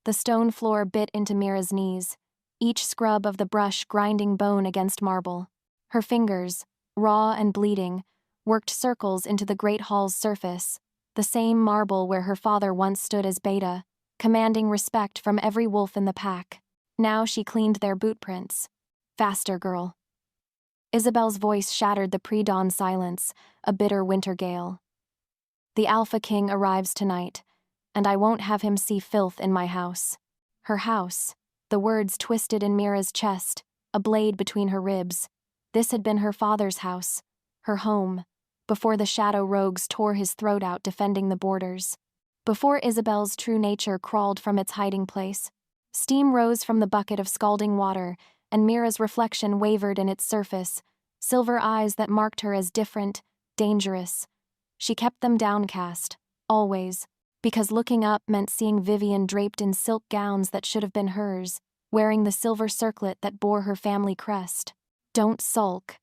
The stone floor bit into Mira's knees, each scrub of the brush grinding bone against marble. Her fingers, raw and bleeding, worked circles into the great hall's surface, the same marble where her father once stood as Beta, commanding respect from every wolf in the pack. Now she cleaned their boot prints. Faster, girl. Isabel's voice shattered the pre-dawn silence, a bitter winter gale. The Alpha King arrives tonight, and I won't have him see filth in my house. Her house, the words twisted in Mira's chest, a blade between her ribs. This had been her father's house, her home, before the shadow rogues tore his throat out defending the borders. Before Isabel's true nature crawled from its hiding place, steam rose from the bucket of scalding water, and Mira's reflection wavered in its surface, silver eyes that marked her as different, dangerous. She kept them downcast, always, because looking up meant seeing Vivian draped in silk gowns that should have been hers, wearing the silver circlet that bore her family crest. Don't sulk.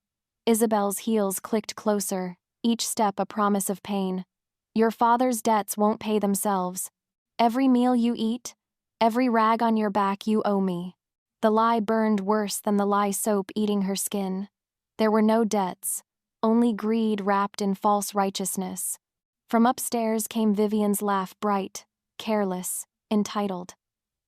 Isabel's heels clicked closer, each step a promise of pain. Your father's debts won't pay themselves. Every meal you eat, every rag on your back you owe me. The lie burned worse than the lie soap eating her skin. There were no debts, only greed wrapped in false righteousness. From upstairs came Vivian's laugh, bright, careless, entitled.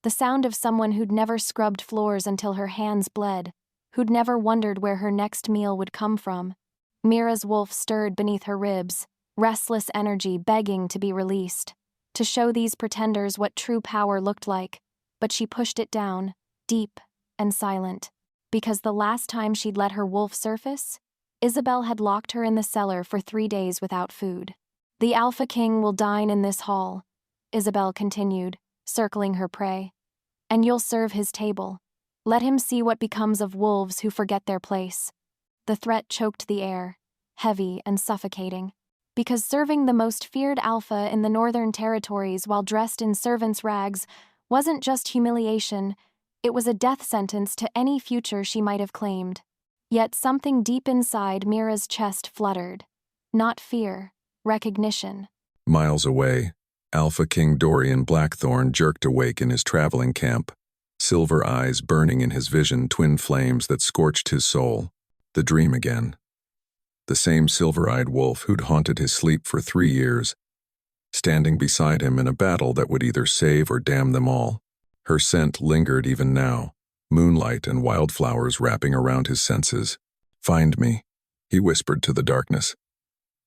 The sound of someone who'd never scrubbed floors until her hands bled, who'd never wondered where her next meal would come from. Mira's wolf stirred beneath her ribs, restless energy begging to be released, to show these pretenders what true power looked like, but she pushed it down, deep and silent, because the last time she'd let her wolf surface, Isabel had locked her in the cellar for 3 days without food. The Alpha King will dine in this hall, Isabel continued, circling her prey. And you'll serve his table. Let him see what becomes of wolves who forget their place. The threat choked the air, heavy and suffocating, because serving the most feared alpha in the Northern Territories while dressed in servant's rags wasn't just humiliation, it was a death sentence to any future she might have claimed. Yet something deep inside Mira's chest fluttered. Not fear, recognition. Miles away, Alpha King Dorian Blackthorne jerked awake in his traveling camp, silver eyes burning in his vision, twin flames that scorched his soul. The dream again. The same silver-eyed wolf who'd haunted his sleep for 3 years, standing beside him in a battle that would either save or damn them all. Her scent lingered even now, moonlight and wildflowers wrapping around his senses. "Find me," he whispered to the darkness,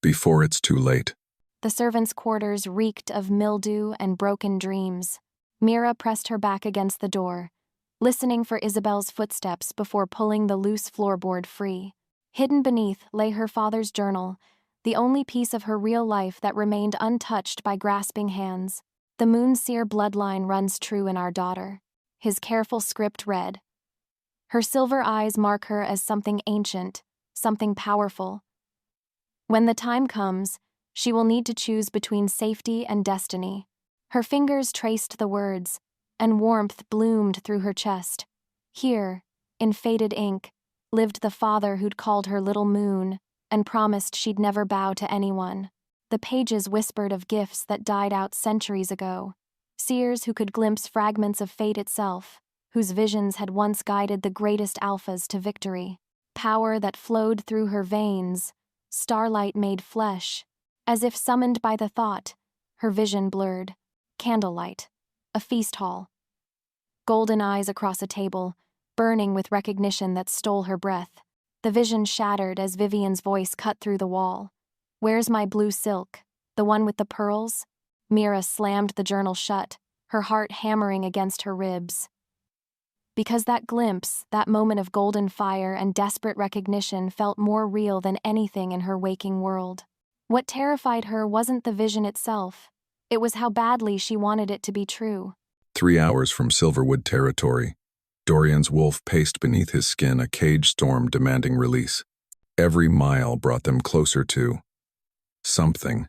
"before it's too late." The servants' quarters reeked of mildew and broken dreams. Mira pressed her back against the door, listening for Isabel's footsteps before pulling the loose floorboard free. Hidden beneath lay her father's journal, the only piece of her real life that remained untouched by grasping hands. The Moon Seer bloodline runs true in our daughter. His careful script read. Her silver eyes mark her as something ancient, something powerful. When the time comes, she will need to choose between safety and destiny. Her fingers traced the words, and warmth bloomed through her chest. Here, in faded ink, lived the father who'd called her Little Moon and promised she'd never bow to anyone. The pages whispered of gifts that died out centuries ago, seers who could glimpse fragments of fate itself, whose visions had once guided the greatest alphas to victory. Power that flowed through her veins, starlight made flesh. As if summoned by the thought, her vision blurred. Candlelight. A feast hall. Golden eyes across a table, burning with recognition that stole her breath. The vision shattered as Vivian's voice cut through the wall. "Where's my blue silk? The one with the pearls?" Mira slammed the journal shut, her heart hammering against her ribs. Because that glimpse, that moment of golden fire and desperate recognition felt more real than anything in her waking world. What terrified her wasn't the vision itself. It was how badly she wanted it to be true. 3 hours from Silverwood territory, Dorian's wolf paced beneath his skin, a cage storm demanding release. Every mile brought them closer to something.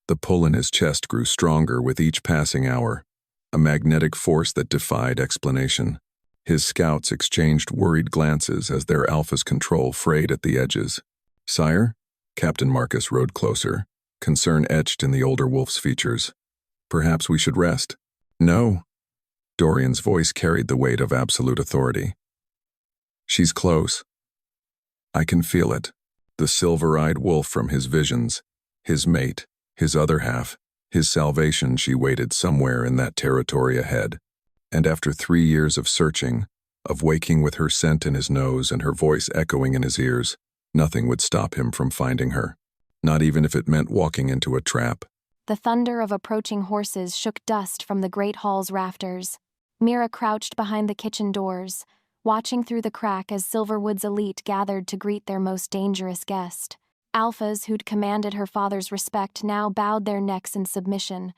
The pull in his chest grew stronger with each passing hour, a magnetic force that defied explanation. His scouts exchanged worried glances as their alpha's control frayed at the edges. "Sire?" Captain Marcus rode closer, concern etched in the older wolf's features. "Perhaps we should rest." "No." Dorian's voice carried the weight of absolute authority. She's close. I can feel it. The silver-eyed wolf from his visions, his mate, his other half, his salvation. She waited somewhere in that territory ahead. And after 3 years of searching, of waking with her scent in his nose and her voice echoing in his ears, nothing would stop him from finding her. Not even if it meant walking into a trap. The thunder of approaching horses shook dust from the great hall's rafters. Mira crouched behind the kitchen doors, watching through the crack as Silverwood's elite gathered to greet their most dangerous guest. Alphas who'd commanded her father's respect now bowed their necks in submission,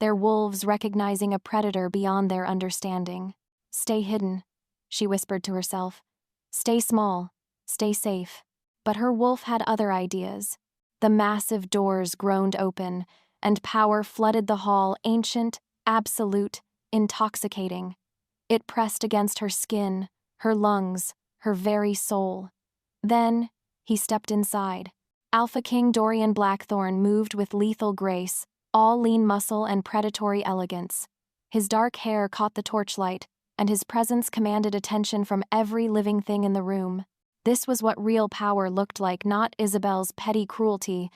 their wolves recognizing a predator beyond their understanding. Stay hidden, she whispered to herself. Stay small, stay safe. But her wolf had other ideas. The massive doors groaned open, and power flooded the hall, ancient, absolute, intoxicating. It pressed against her skin, her lungs, her very soul. Then, he stepped inside. Alpha King Dorian Blackthorne moved with lethal grace, all lean muscle and predatory elegance. His dark hair caught the torchlight, and his presence commanded attention from every living thing in the room. This was what real power looked like, not Isabel's petty cruelty,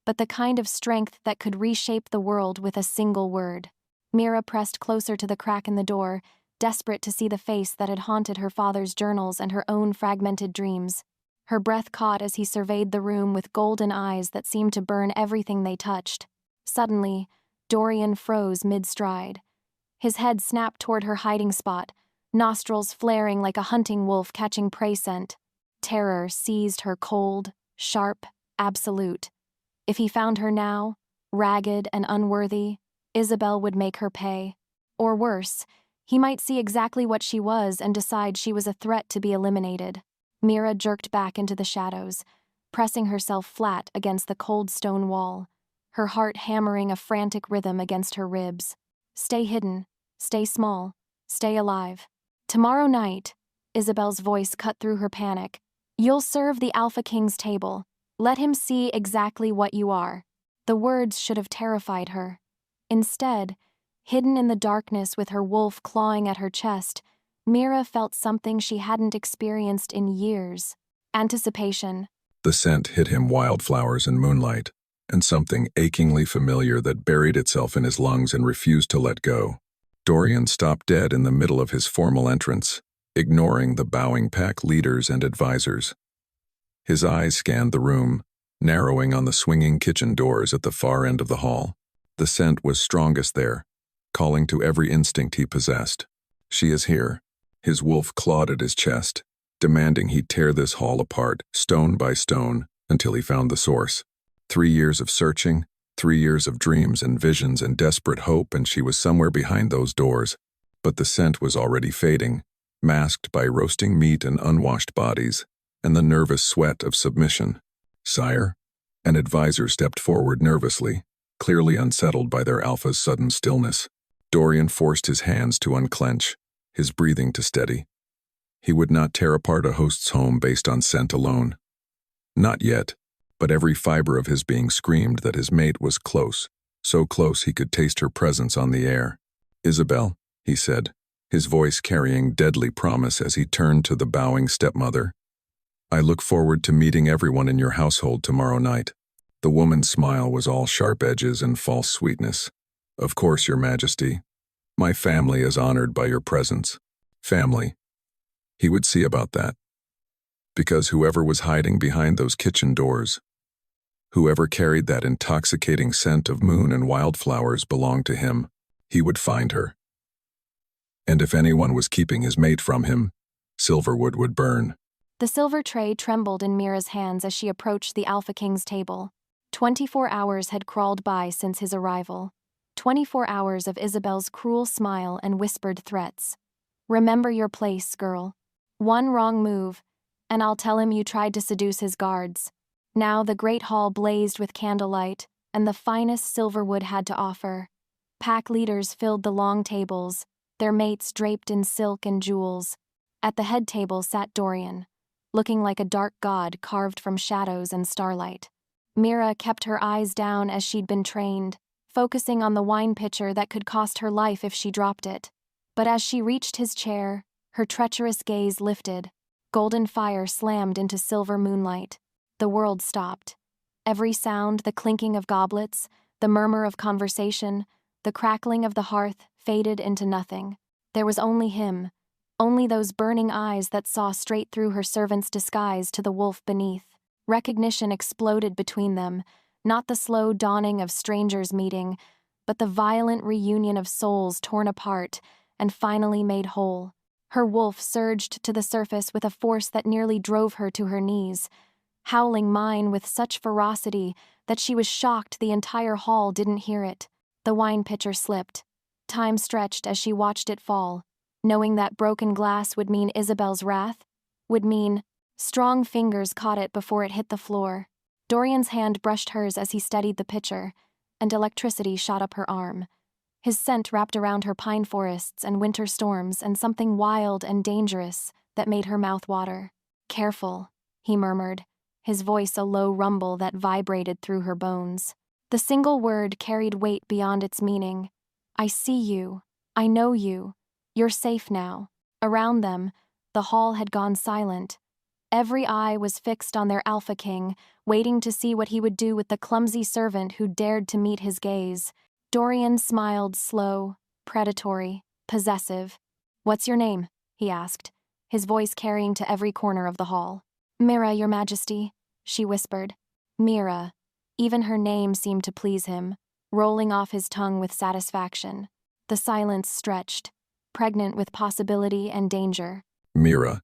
but the kind of strength that could reshape the world with a single word. Mira pressed closer to the crack in the door, desperate to see the face that had haunted her father's journals and her own fragmented dreams. Her breath caught as he surveyed the room with golden eyes that seemed to burn everything they touched. Suddenly, Dorian froze mid-stride. His head snapped toward her hiding spot, nostrils flaring like a hunting wolf catching prey scent. Terror seized her, cold, sharp, absolute. If he found her now, ragged and unworthy, Isabel would make her pay. Or worse, he might see exactly what she was and decide she was a threat to be eliminated. Mira jerked back into the shadows, pressing herself flat against the cold stone wall, her heart hammering a frantic rhythm against her ribs. Stay hidden, stay small, stay alive. Tomorrow night, Isabel's voice cut through her panic. You'll serve the Alpha King's table. Let him see exactly what you are. The words should have terrified her. Instead, hidden in the darkness with her wolf clawing at her chest, Mira felt something she hadn't experienced in years. Anticipation. The scent hit him wildflowers and moonlight, and something achingly familiar that buried itself in his lungs and refused to let go. Dorian stopped dead in the middle of his formal entrance, ignoring the bowing pack leaders and advisors. His eyes scanned the room, narrowing on the swinging kitchen doors at the far end of the hall. The scent was strongest there, calling to every instinct he possessed. She is here. His wolf clawed at his chest, demanding he tear this hall apart, stone by stone, until he found the source. 3 years of searching, 3 years of dreams and visions and desperate hope, and she was somewhere behind those doors. But the scent was already fading, masked by roasting meat and unwashed bodies, and the nervous sweat of submission. Sire? An advisor stepped forward nervously, clearly unsettled by their alpha's sudden stillness. Dorian forced his hands to unclench, his breathing to steady. He would not tear apart a host's home based on scent alone. Not yet, but every fiber of his being screamed that his mate was close, so close he could taste her presence on the air. Isabel, he said, his voice carrying deadly promise as he turned to the bowing stepmother. I look forward to meeting everyone in your household tomorrow night. The woman's smile was all sharp edges and false sweetness. Of course, Your Majesty. My family is honored by your presence. Family. He would see about that. Because whoever was hiding behind those kitchen doors, whoever carried that intoxicating scent of moon and wildflowers belonged to him, he would find her. And if anyone was keeping his mate from him, Silverwood would burn. The silver tray trembled in Mira's hands as she approached the Alpha King's table. 24 hours had crawled by since his arrival. 24 hours of Isabel's cruel smile and whispered threats. Remember your place, girl. One wrong move, and I'll tell him you tried to seduce his guards. Now the great hall blazed with candlelight, and the finest Silverwood had to offer. Pack leaders filled the long tables, their mates draped in silk and jewels. At the head table sat Dorian, looking like a dark god carved from shadows and starlight. Mira kept her eyes down as she'd been trained, focusing on the wine pitcher that could cost her life if she dropped it. But as she reached his chair, her treacherous gaze lifted. Golden fire slammed into silver moonlight. The world stopped. Every sound, the clinking of goblets, the murmur of conversation, the crackling of the hearth, faded into nothing. There was only him, only those burning eyes that saw straight through her servant's disguise to the wolf beneath. Recognition exploded between them, not the slow dawning of strangers meeting, but the violent reunion of souls torn apart and finally made whole. Her wolf surged to the surface with a force that nearly drove her to her knees, howling mine with such ferocity that she was shocked the entire hall didn't hear it. The wine pitcher slipped. Time stretched as she watched it fall, knowing that broken glass would mean Isabel's wrath, would mean strong fingers caught it before it hit the floor. Dorian's hand brushed hers as he steadied the pitcher, and electricity shot up her arm. His scent wrapped around her pine forests and winter storms and something wild and dangerous that made her mouth water. "Careful," he murmured, his voice a low rumble that vibrated through her bones. The single word carried weight beyond its meaning. "I see you. I know you. You're safe now." Around them, the hall had gone silent. Every eye was fixed on their Alpha King, waiting to see what he would do with the clumsy servant who dared to meet his gaze. Dorian smiled, slow, predatory, possessive. "What's your name?" he asked, his voice carrying to every corner of the hall. "Mira, Your Majesty," she whispered. Mira. Even her name seemed to please him, rolling off his tongue with satisfaction. The silence stretched, pregnant with possibility and danger. Mira.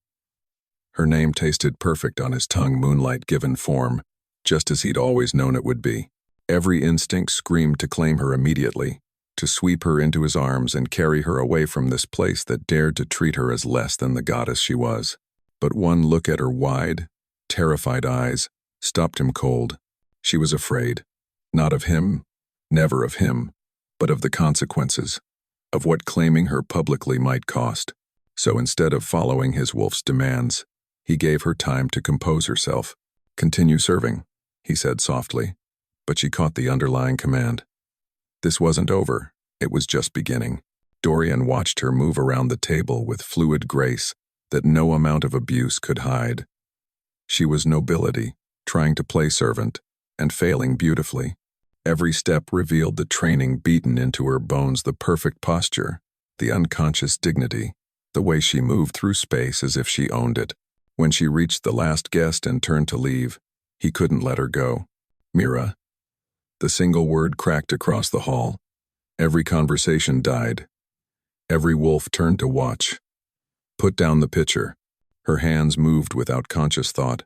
Her name tasted perfect on his tongue, moonlight-given form, just as he'd always known it would be. Every instinct screamed to claim her immediately, to sweep her into his arms and carry her away from this place that dared to treat her as less than the goddess she was. But one look at her wide, terrified eyes stopped him cold. She was afraid, not of him, never of him, but of the consequences, of what claiming her publicly might cost. So instead of following his wolf's demands, he gave her time to compose herself. "Continue serving," he said softly, but she caught the underlying command. This wasn't over, it was just beginning. Dorian watched her move around the table with fluid grace that no amount of abuse could hide. She was nobility, trying to play servant, and failing beautifully. Every step revealed the training beaten into her bones, the perfect posture, the unconscious dignity, the way she moved through space as if she owned it. When she reached the last guest and turned to leave, he couldn't let her go. "Mira." The single word cracked across the hall. Every conversation died. Every wolf turned to watch. "Put down the pitcher." Her hands moved without conscious thought,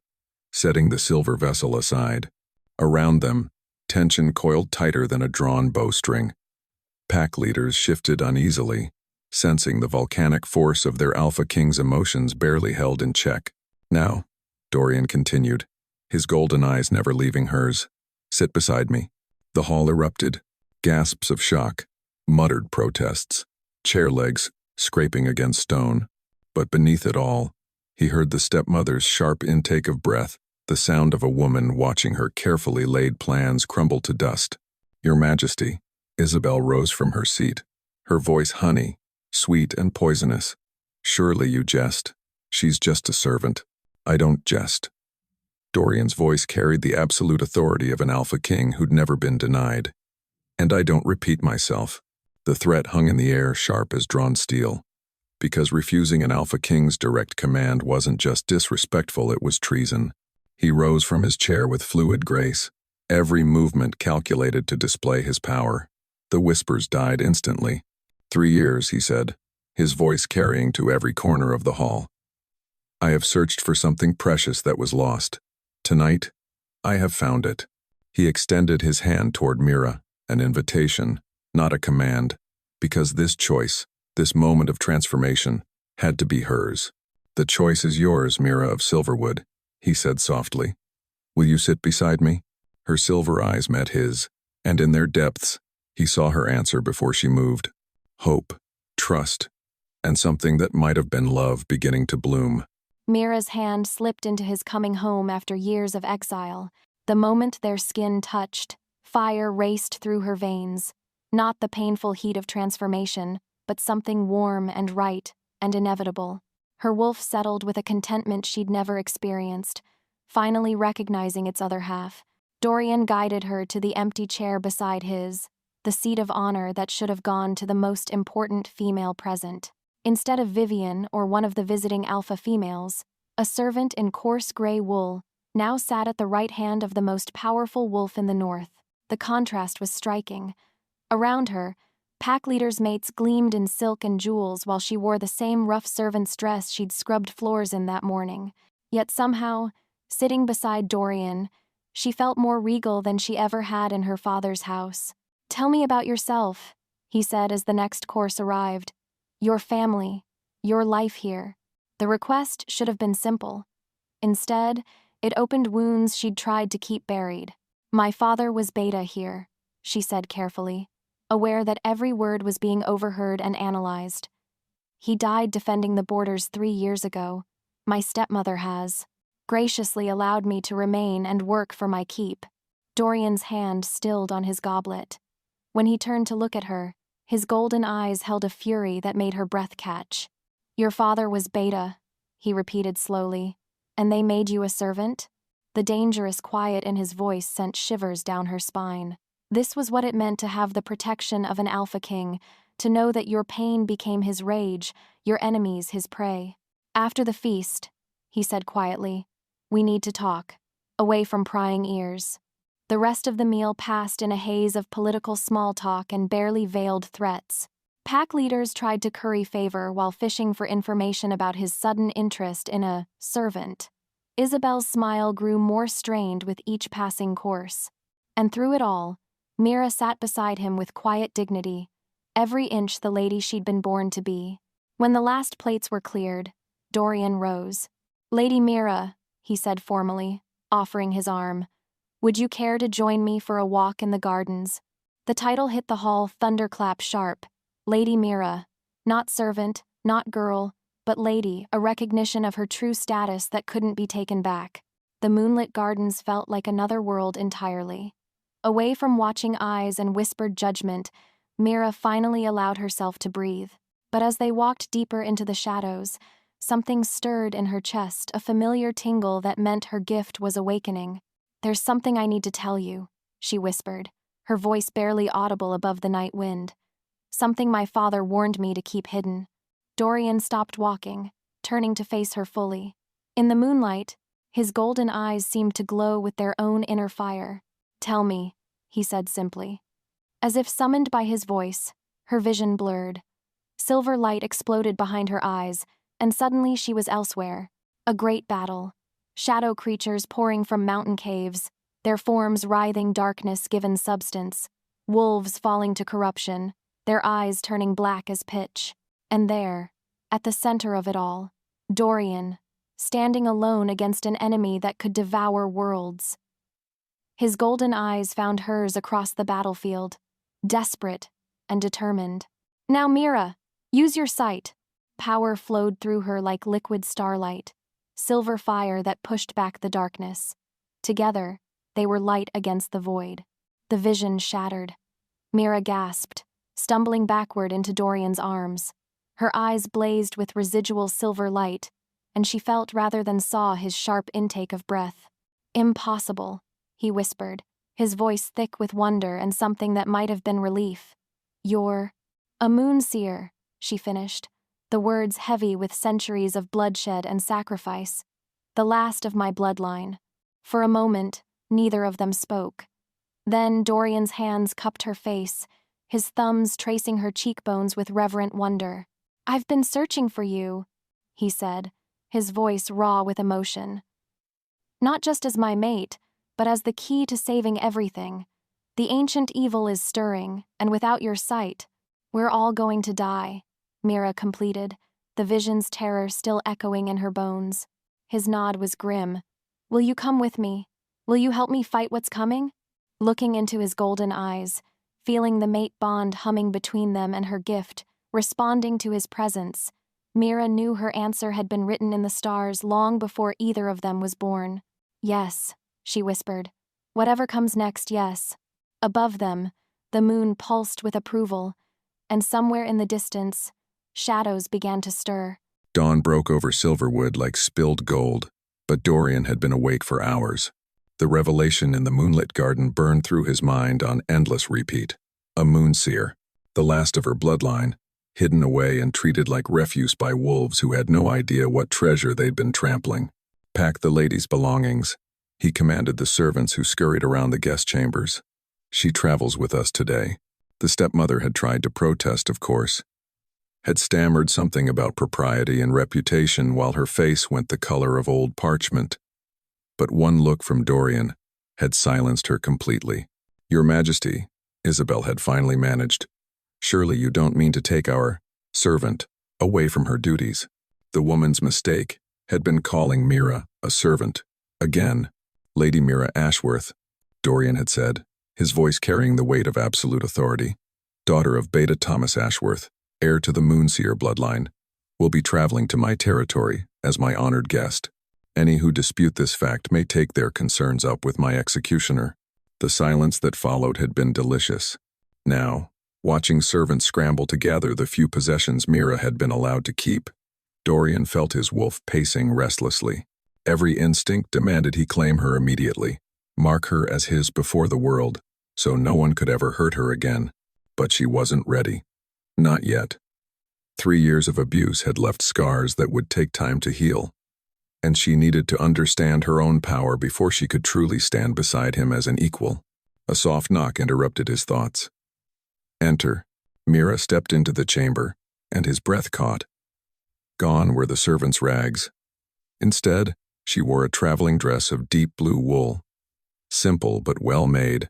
setting the silver vessel aside. Around them, tension coiled tighter than a drawn bowstring. Pack leaders shifted uneasily, sensing the volcanic force of their Alpha King's emotions barely held in check. "Now," Dorian continued, his golden eyes never leaving hers, "sit beside me." The hall erupted. Gasps of shock, muttered protests, chair legs scraping against stone. But beneath it all, he heard the stepmother's sharp intake of breath, the sound of a woman watching her carefully laid plans crumble to dust. "Your Majesty." Isabel rose from her seat, her voice honey, sweet and poisonous. "Surely you jest. She's just a servant." "I don't jest." Dorian's voice carried the absolute authority of an Alpha King who'd never been denied. "And I don't repeat myself." The threat hung in the air, sharp as drawn steel. Because refusing an Alpha King's direct command wasn't just disrespectful, it was treason. He rose from his chair with fluid grace, every movement calculated to display his power. The whispers died instantly. 3 years, he said, his voice carrying to every corner of the hall. "I have searched for something precious that was lost. Tonight, I have found it." He extended his hand toward Mira, an invitation, not a command, because this choice, this moment of transformation, had to be hers. "The choice is yours, Mira of Silverwood," he said softly. "Will you sit beside me?" Her silver eyes met his, and in their depths, he saw her answer before she moved. Hope, trust, and something that might have been love beginning to bloom. Mira's hand slipped into his coming home after years of exile. The moment their skin touched, fire raced through her veins. Not the painful heat of transformation, but something warm and right and inevitable. Her wolf settled with a contentment she'd never experienced, finally recognizing its other half. Dorian guided her to the empty chair beside his, the seat of honor that should have gone to the most important female present. Instead of Vivian or one of the visiting alpha females, a servant in coarse gray wool now sat at the right hand of the most powerful wolf in the north. The contrast was striking. Around her, pack leaders' mates gleamed in silk and jewels while she wore the same rough servant's dress she'd scrubbed floors in that morning. Yet somehow, sitting beside Dorian, she felt more regal than she ever had in her father's house. "Tell me about yourself," he said as the next course arrived. "Your family, your life here." The request should have been simple. Instead, it opened wounds she'd tried to keep buried. "My father was Beta here," she said carefully, aware that every word was being overheard and analyzed. "He died defending the borders 3 years ago. My stepmother has graciously allowed me to remain and work for my keep." Dorian's hand stilled on his goblet. When he turned to look at her, his golden eyes held a fury that made her breath catch. "Your father was Beta," he repeated slowly, "and they made you a servant?" The dangerous quiet in his voice sent shivers down her spine. This was what it meant to have the protection of an Alpha King, to know that your pain became his rage, your enemies his prey. "After the feast," he said quietly, "we need to talk, away from prying ears." The rest of the meal passed in a haze of political small talk and barely veiled threats. Pack leaders tried to curry favor while fishing for information about his sudden interest in a servant. Isabel's smile grew more strained with each passing course. And through it all, Mira sat beside him with quiet dignity, every inch the lady she'd been born to be. When the last plates were cleared, Dorian rose. "Lady Mira," he said formally, offering his arm, "would you care to join me for a walk in the gardens?" The title hit the hall thunderclap sharp. Lady Mira. Not servant, not girl, but lady, a recognition of her true status that couldn't be taken back. The moonlit gardens felt like another world entirely. Away from watching eyes and whispered judgment, Mira finally allowed herself to breathe. But as they walked deeper into the shadows, something stirred in her chest, a familiar tingle that meant her gift was awakening. "There's something I need to tell you," she whispered, her voice barely audible above the night wind. "Something my father warned me to keep hidden." Dorian stopped walking, turning to face her fully. In the moonlight, his golden eyes seemed to glow with their own inner fire. "Tell me," he said simply. As if summoned by his voice, her vision blurred. Silver light exploded behind her eyes, and suddenly she was elsewhere. A great battle. Shadow creatures pouring from mountain caves, their forms writhing darkness given substance. Wolves falling to corruption, their eyes turning black as pitch. And there, at the center of it all, Dorian, standing alone against an enemy that could devour worlds. His golden eyes found hers across the battlefield, desperate and determined. "Now, Mira, use your sight." Power flowed through her like liquid starlight, silver fire that pushed back the darkness. Together, they were light against the void. The vision shattered. Mira gasped, stumbling backward into Dorian's arms. Her eyes blazed with residual silver light, and she felt rather than saw his sharp intake of breath. "Impossible," he whispered, his voice thick with wonder and something that might have been relief. "You're a Moon Seer," she finished, the words heavy with centuries of bloodshed and sacrifice. "The last of my bloodline." For a moment, neither of them spoke. Then Dorian's hands cupped her face, his thumbs tracing her cheekbones with reverent wonder. "I've been searching for you," he said, his voice raw with emotion. "Not just as my mate, but as the key to saving everything. The ancient evil is stirring, and without your sight, we're all going to die," Mira completed, the vision's terror still echoing in her bones. His nod was grim. "Will you come with me? Will you help me fight what's coming?" Looking into his golden eyes, feeling the mate bond humming between them and her gift, responding to his presence, Mira knew her answer had been written in the stars long before either of them was born. "Yes," she whispered. "Whatever comes next, yes." Above them, the moon pulsed with approval, and somewhere in the distance, shadows began to stir. Dawn broke over Silverwood like spilled gold, but Dorian had been awake for hours. The revelation in the moonlit garden burned through his mind on endless repeat. A Moon Seer, the last of her bloodline, hidden away and treated like refuse by wolves who had no idea what treasure they'd been trampling. Pack the lady's belongings, he commanded the servants who scurried around the guest chambers. She travels with us today. The stepmother had tried to protest, of course, had stammered something about propriety and reputation while her face went the color of old parchment. But one look from Dorian had silenced her completely. Your Majesty, Isabel had finally managed. Surely you don't mean to take our servant away from her duties. The woman's mistake had been calling Mira a servant. Again, Lady Mira Ashworth, Dorian had said, his voice carrying the weight of absolute authority. Daughter of Beta Thomas Ashworth, heir to the Moon Seer bloodline, will be traveling to my territory as my honored guest. Any who dispute this fact may take their concerns up with my executioner. The silence that followed had been delicious. Now, watching servants scramble to gather the few possessions Mira had been allowed to keep, Dorian felt his wolf pacing restlessly. Every instinct demanded he claim her immediately, mark her as his before the world, so no one could ever hurt her again. But she wasn't ready. Not yet. 3 years of abuse had left scars that would take time to heal, and she needed to understand her own power before she could truly stand beside him as an equal. A soft knock interrupted his thoughts. Enter. Mira stepped into the chamber, and his breath caught. Gone were the servant's rags. Instead, she wore a traveling dress of deep blue wool, simple but well made,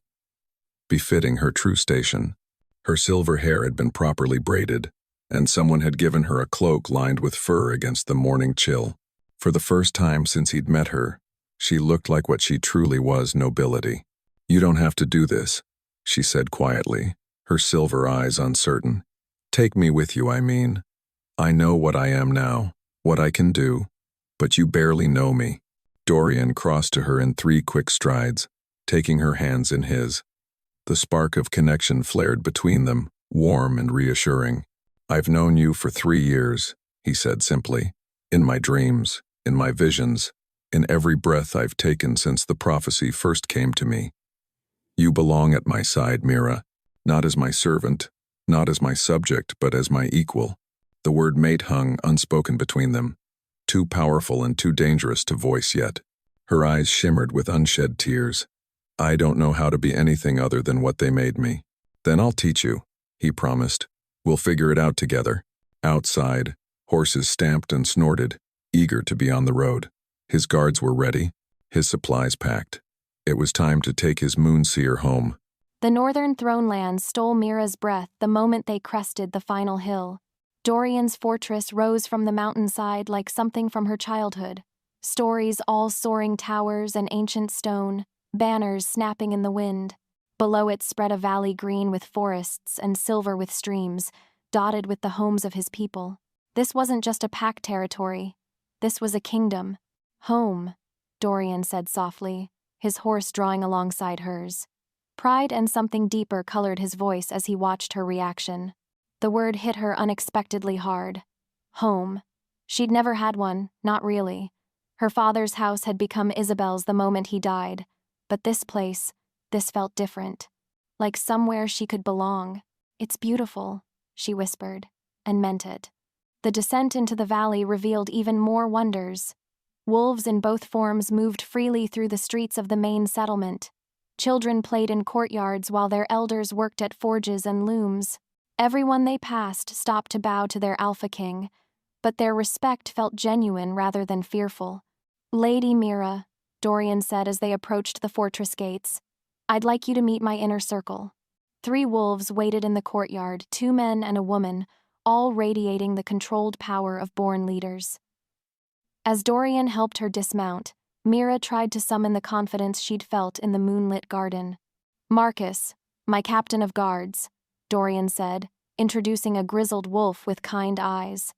befitting her true station. Her silver hair had been properly braided, and someone had given her a cloak lined with fur against the morning chill. For the first time since he'd met her, she looked like what she truly was, nobility. You don't have to do this, she said quietly, her silver eyes uncertain. Take me with you, I mean. I know what I am now, what I can do, but you barely know me. Dorian crossed to her in 3 quick strides, taking her hands in his. The spark of connection flared between them, warm and reassuring. I've known you for 3 years, he said simply. In my dreams, in my visions, in every breath I've taken since the prophecy first came to me. You belong at my side, Mira, not as my servant, not as my subject, but as my equal. The word mate hung unspoken between them, too powerful and too dangerous to voice yet. Her eyes shimmered with unshed tears. I don't know how to be anything other than what they made me. Then I'll teach you, he promised. We'll figure it out together. Outside, horses stamped and snorted, eager to be on the road. His guards were ready, his supplies packed. It was time to take his Moon Seer home. The northern throne lands stole Mira's breath the moment they crested the final hill. Dorian's fortress rose from the mountainside like something from her childhood. Stories all soaring towers and ancient stone, banners snapping in the wind. Below it spread a valley green with forests and silver with streams, dotted with the homes of his people. This wasn't just a pack territory. This was a kingdom. Home, Dorian said softly, his horse drawing alongside hers. Pride and something deeper colored his voice as he watched her reaction. The word hit her unexpectedly hard. Home. She'd never had one, not really. Her father's house had become Isabel's the moment he died, but this place, this felt different. Like somewhere she could belong. It's beautiful, she whispered, and meant it. The descent into the valley revealed even more wonders. Wolves in both forms moved freely through the streets of the main settlement. Children played in courtyards while their elders worked at forges and looms. Everyone they passed stopped to bow to their Alpha King, but their respect felt genuine rather than fearful. Lady Mira, Dorian said as they approached the fortress gates, I'd like you to meet my inner circle. 3 wolves waited in the courtyard, 2 men and a woman, all radiating the controlled power of born leaders. As Dorian helped her dismount, Mira tried to summon the confidence she'd felt in the moonlit garden. Marcus, my captain of guards, Dorian said, introducing a grizzled wolf with kind eyes.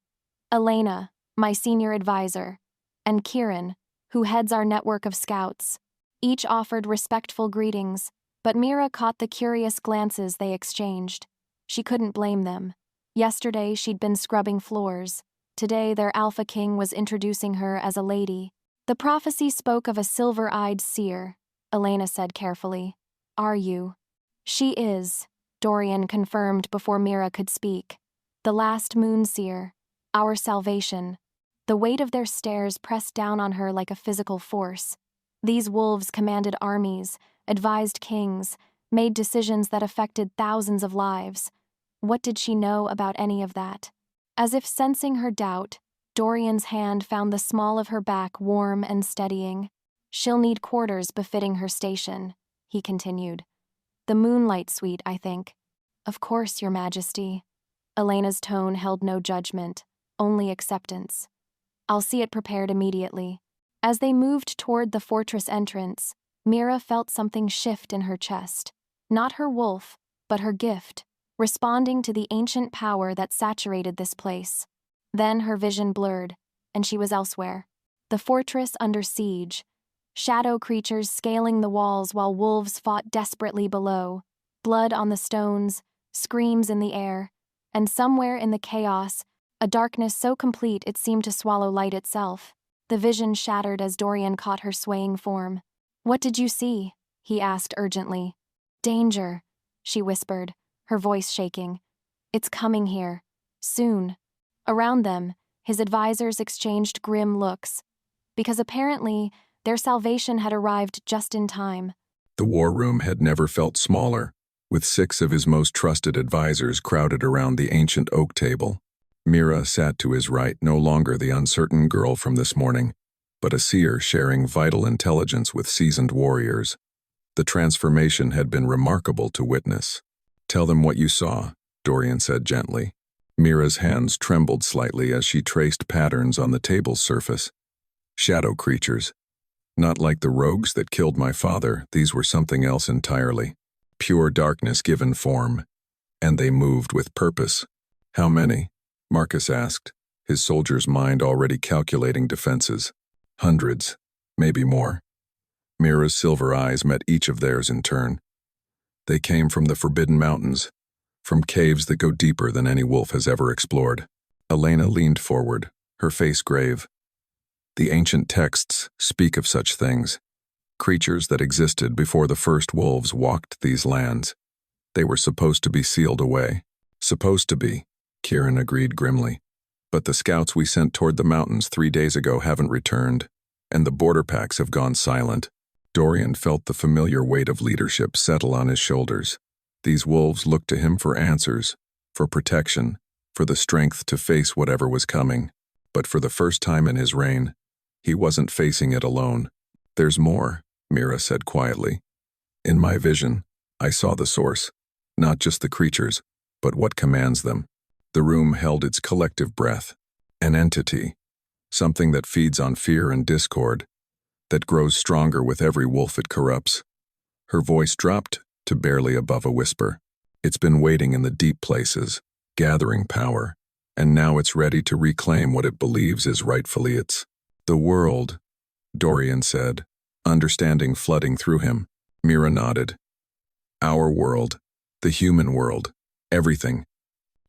Elena, my senior advisor, and Kieran, who heads our network of scouts. Each offered respectful greetings, but Mira caught the curious glances they exchanged. She couldn't blame them. Yesterday she'd been scrubbing floors. Today their Alpha King was introducing her as a lady. The prophecy spoke of a silver-eyed seer, Elena said carefully. Are you? She is, Dorian confirmed before Mira could speak. The last Moon Seer, our salvation. The weight of their stares pressed down on her like a physical force. These wolves commanded armies, advised kings, made decisions that affected thousands of lives. What did she know about any of that? As if sensing her doubt, Dorian's hand found the small of her back warm and steadying. She'll need quarters befitting her station, he continued. The Moonlight Suite, I think. Of course, Your Majesty. Elena's tone held no judgment, only acceptance. I'll see it prepared immediately. As they moved toward the fortress entrance, Mira felt something shift in her chest. Not her wolf, but her gift, responding to the ancient power that saturated this place. Then her vision blurred, and she was elsewhere. The fortress under siege. Shadow creatures scaling the walls while wolves fought desperately below. Blood on the stones, screams in the air, and somewhere in the chaos, a darkness so complete it seemed to swallow light itself. The vision shattered as Dorian caught her swaying form. What did you see? He asked urgently. Danger, she whispered, her voice shaking. It's coming here. Soon. Around them, his advisors exchanged grim looks, because apparently their salvation had arrived just in time. The war room had never felt smaller, with 6 of his most trusted advisors crowded around the ancient oak table. Mira sat to his right, no longer the uncertain girl from this morning, but a seer sharing vital intelligence with seasoned warriors. The transformation had been remarkable to witness. Tell them what you saw, Dorian said gently. Mira's hands trembled slightly as she traced patterns on the table's surface. Shadow creatures. Not like the rogues that killed my father, these were something else entirely. Pure darkness given form. And they moved with purpose. How many? Marcus asked, his soldier's mind already calculating defenses. Hundreds, maybe more. Mira's silver eyes met each of theirs in turn. They came from the Forbidden Mountains, from caves that go deeper than any wolf has ever explored. Elena leaned forward, her face grave. The ancient texts speak of such things, creatures that existed before the first wolves walked these lands. They were supposed to be sealed away. Supposed to be, Kieran agreed grimly. But the scouts we sent toward the mountains 3 days ago haven't returned, and the border packs have gone silent. Dorian felt the familiar weight of leadership settle on his shoulders. These wolves looked to him for answers, for protection, for the strength to face whatever was coming. But for the first time in his reign, he wasn't facing it alone. There's more, Mira said quietly. In my vision, I saw the source, not just the creatures, but what commands them. The room held its collective breath, an entity, something that feeds on fear and discord, that grows stronger with every wolf it corrupts. Her voice dropped to barely above a whisper. It's been waiting in the deep places, gathering power, and now it's ready to reclaim what it believes is rightfully its. The world, Dorian said, understanding flooding through him. Mira nodded. Our world, the human world, everything.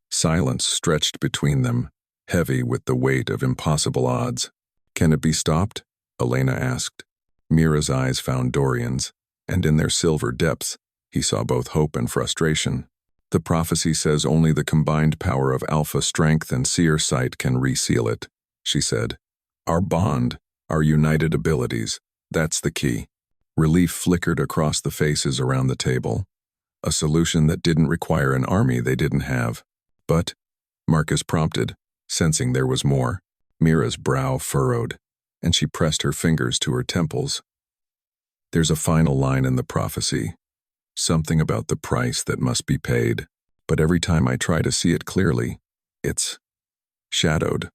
Silence stretched between them, heavy with the weight of impossible odds. Can it be stopped? Elena asked. Mira's eyes found Dorian's, and in their silver depths, he saw both hope and frustration. The prophecy says only the combined power of alpha strength and seer sight can reseal it, she said. Our bond, our united abilities, that's the key. Relief flickered across the faces around the table. A solution that didn't require an army they didn't have. But, Marcus prompted, sensing there was more. Mira's brow furrowed, and she pressed her fingers to her temples. There's a final line in the prophecy. Something about the price that must be paid. But every time I try to see it clearly, it's shadowed.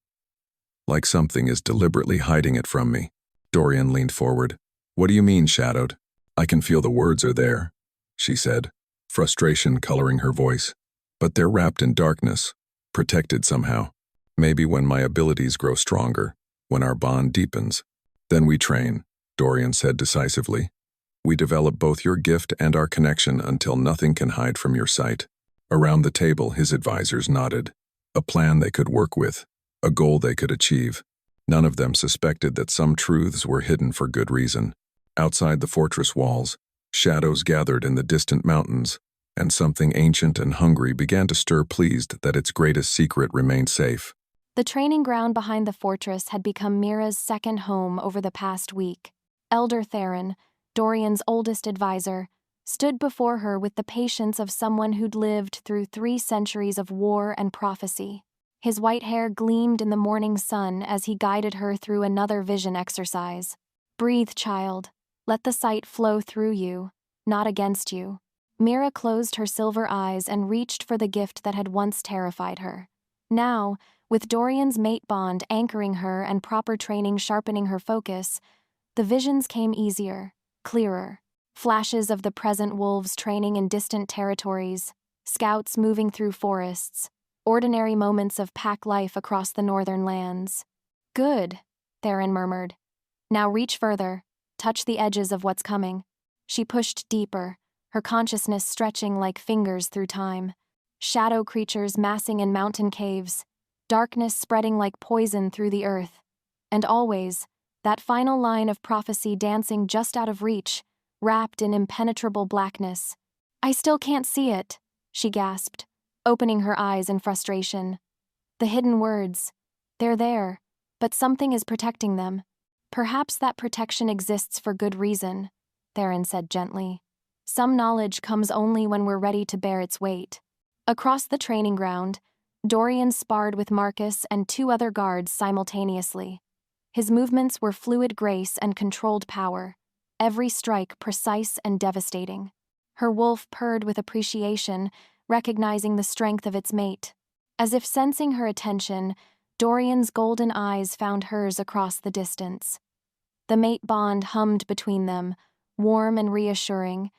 Like something is deliberately hiding it from me. Dorian leaned forward. What do you mean, shadowed? I can feel the words are there, she said, frustration coloring her voice. But they're wrapped in darkness, protected somehow. Maybe when my abilities grow stronger, when our bond deepens. Then we train, Dorian said decisively. We develop both your gift and our connection until nothing can hide from your sight. Around the table, his advisors nodded. A plan they could work with, a goal they could achieve. None of them suspected that some truths were hidden for good reason. Outside the fortress walls, shadows gathered in the distant mountains, and something ancient and hungry began to stir, pleased that its greatest secret remained safe. The training ground behind the fortress had become Mira's second home over the past week. Elder Theron, Dorian's oldest advisor, stood before her with the patience of someone who'd lived through 3 centuries of war and prophecy. His white hair gleamed in the morning sun as he guided her through another vision exercise. "Breathe, child. Let the sight flow through you, not against you." Mira closed her silver eyes and reached for the gift that had once terrified her. Now, with Dorian's mate bond anchoring her and proper training sharpening her focus, the visions came easier, clearer. Flashes of the present wolves training in distant territories, scouts moving through forests, ordinary moments of pack life across the northern lands. "Good," Theron murmured. "Now reach further, touch the edges of what's coming." She pushed deeper, her consciousness stretching like fingers through time. Shadow creatures massing in mountain caves, darkness spreading like poison through the earth. And always, that final line of prophecy dancing just out of reach, wrapped in impenetrable blackness. "I still can't see it," she gasped, opening her eyes in frustration. "The hidden words, they're there, but something is protecting them." "Perhaps that protection exists for good reason," Theron said gently. "Some knowledge comes only when we're ready to bear its weight." Across the training ground, Dorian sparred with Marcus and 2 other guards simultaneously. His movements were fluid grace and controlled power, every strike precise and devastating. Her wolf purred with appreciation, recognizing the strength of its mate. As if sensing her attention, Dorian's golden eyes found hers across the distance. The mate bond hummed between them, warm and reassuring,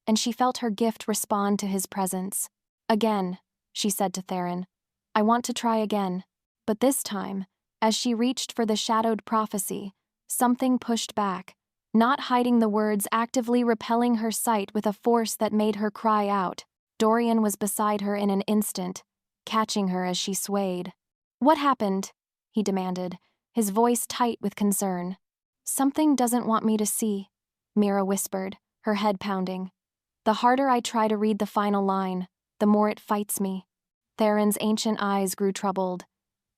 and she felt her gift respond to his presence. "Again," she said to Theron, "I want to try again." But this time, as she reached for the shadowed prophecy, something pushed back, not hiding the words, actively repelling her sight with a force that made her cry out. Dorian was beside her in an instant, catching her as she swayed. "What happened?" he demanded, his voice tight with concern. "Something doesn't want me to see," Mira whispered, her head pounding. "The harder I try to read the final line, the more it fights me." Theron's ancient eyes grew troubled.